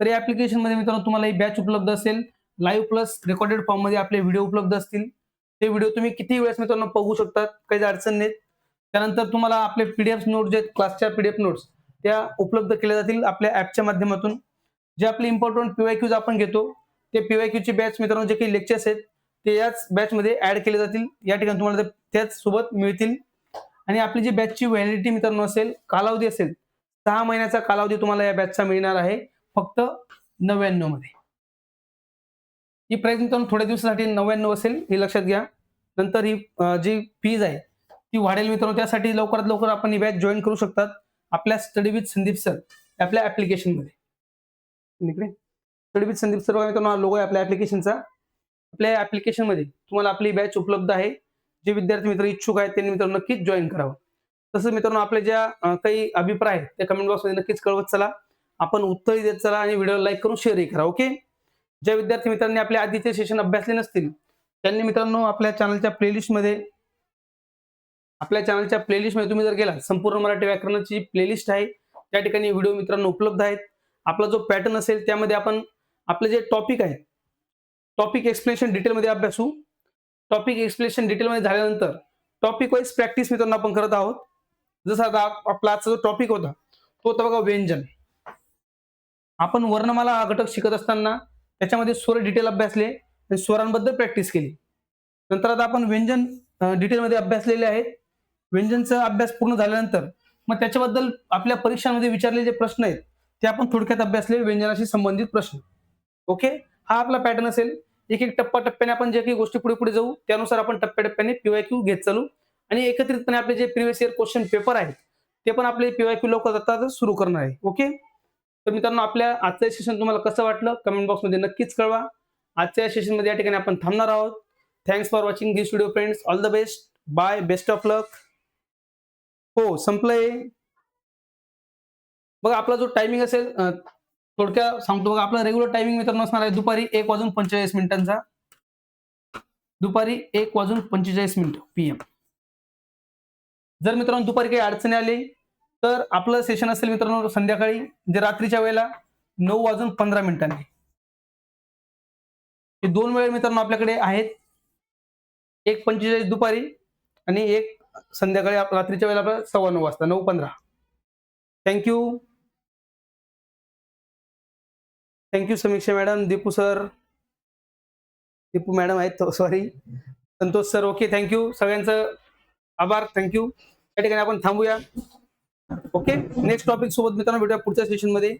तर या ऍप्लिकेशन मध्ये मित्रांनो तुम्हाला ही बॅच उपलब्ध असेल. लाईव्ह प्लस रेकॉर्डेड फॉर्म मध्ये आपले व्हिडिओ उपलब्ध असतील. ते व्हिडिओ तुम्ही किती वेळेस मित्रांनो बघू शकतात. काही अडचण नाही. त्यानंतर तुम्हाला आपले पीडीएफ नोट्स जे क्लासच्या पीडीएफ नोट्स त्या उपलब्ध केल्या जातील आपल्या ऍपच्या माध्यमातून. जे आपले इम्पॉर्टंट पीवायक्यूज आपण घेतो ते पीवायक्यूची बॅच मित्रांनो जे काही लेक्चर्स आहेत ते याच बॅचमध्ये ऍड केले जातील. या ठिकाणी तुम्हाला त्याच सोबत मिळतील. आणि आपली जी बॅचची व्हॅलिडिटी मित्रांनो असेल, कालावधी असेल, 6 महिन्याचा कालावधी तुम्हाला या बॅचचा मिळणार आहे फक्त 99 मध्ये. ही प्राइस मित्रांनो थोड्या दिवसासाठी 99 असेल, हे लक्षात घ्या. नंतर ही जी फीज आहे ती वाढेल मित्रांनो. त्यासाठी लवकरात लवकर आपण ही बॅच जॉईन करू शकतात आपल्या स्टडी विथ संदीप सर आपल्या ऍप्लिकेशनमध्ये. इकडे स्टडी विथ संदीप सर मित्रांनो लोगो आहे आपल्या ऍप्लिकेशनचा. आपल्या ऍप्लिकेशनमध्ये तुम्हाला आपली बॅच उपलब्ध आहे. जे विद्यार्थी मित्र इच्छुक आहेत त्यांनी मित्रांनो नक्कीच जॉईन करावं. तसंच मित्रांनो आपले ज्या काही अभिप्राय आहेत ते कमेंट बॉक्समध्ये नक्कीच कळवत चला. आपण उत्तरही देत चला आणि व्हिडिओ लाईक करून शेअरही करा. ओके. ज्या विद्यार्थी मित्रांनी आपल्या आधीचे सेशन अभ्यासले नसतील त्यांनी मित्रांनो आपल्या चॅनलच्या प्लेलिस्टमध्ये तुम्ही जर गेला, संपूर्ण मराठी व्याकरणाची प्लेलिस्ट आहे. त्या ठिकाणी व्हिडिओ मित्रांनो उपलब्ध आहेत. आपला जो पॅटर्न असेल त्यामध्ये आपण आपले जे टॉपिक आहेत, टॉपिक एक्सप्लेनेशन डिटेलमध्ये अभ्यासू. टॉपिक एक्सप्लेनेशन डिटेलमध्ये झाल्यानंतर टॉपिक वाईज प्रॅक्टिस मित्रांनो आपण करत आहोत. जसं आता आपला आजचा जो टॉपिक होता तो होता बघा व्यंजन. आपण वर्णमाला घटक शिकत असताना त्याच्यामध्ये स्वर डिटेल अभ्यासले आणि स्वरांबद्दल प्रॅक्टिस केली. नंतर आता आपण व्यंजन डिटेलमध्ये अभ्यासलेले आहेत. व्यंजनचा अभ्यास पूर्ण झाल्यानंतर मग त्याच्याबद्दल आपल्या परीक्षांमध्ये विचारलेले जे प्रश्न आहेत ते आपण थोडक्यात अभ्यासले, व्यंजनाशी संबंधित प्रश्न. ओके. हा आपला पॅटर्न असेल. एक एक टप्प्याने आपण जे काही गोष्टी पुढे जाऊ त्यानुसार आपण टप्प्याटप्प्याने पीवायक्यू घेत चालू आणि एकत्रितपणे आपले जे प्रिव्हियस इयर क्वेश्चन पेपर आहेत ते पण आपले पीवायक्यू लवकर आता सुरू करणार आहे. ओके. तर मित्रांनो आपल्या आजचं सेशन तुम्हाला कसं वाटलं कमेंट बॉक्समध्ये नक्कीच कळवा. आजच्या सेशनमध्ये या ठिकाणी आपण थांबणार आहोत. Thanks for watching this video friends. All the best. Bye. Best of luck. हो संपलंय. बघा आपला जो टायमिंग असेल थोडक्यात सांगतो बघा. आपला रेग्युलर टायमिंग मित्रांनो असणार आहे दुपारी 1:45 दुपारी 1:45 PM. जर मित्रांनो दुपारी काही अडचणी आली तर आपलं सेशन असेल मित्रांनो संध्याकाळी जे रात्रीच्या वेळेला 9:15. हे दोन वेळ मित्रांनो आपल्याकडे आहेत. 1:45 दुपारी आणि एक संध्याकाळी रात्रीच्या वेळेला आपल्याला 9:15 वाजता 9:15. Thank you. Thank you Samiksha madam, Deepu sir, Deepu madam आहेत sorry, Santosh sir. Okay thank you सगळ्यांचं आभार. थँक्यू. या ठिकाणी आपण थांबूया. ओके. नेक्स्ट टॉपिक सोबत मित्रांनो भेटूया पुढच्या सेशनमध्ये.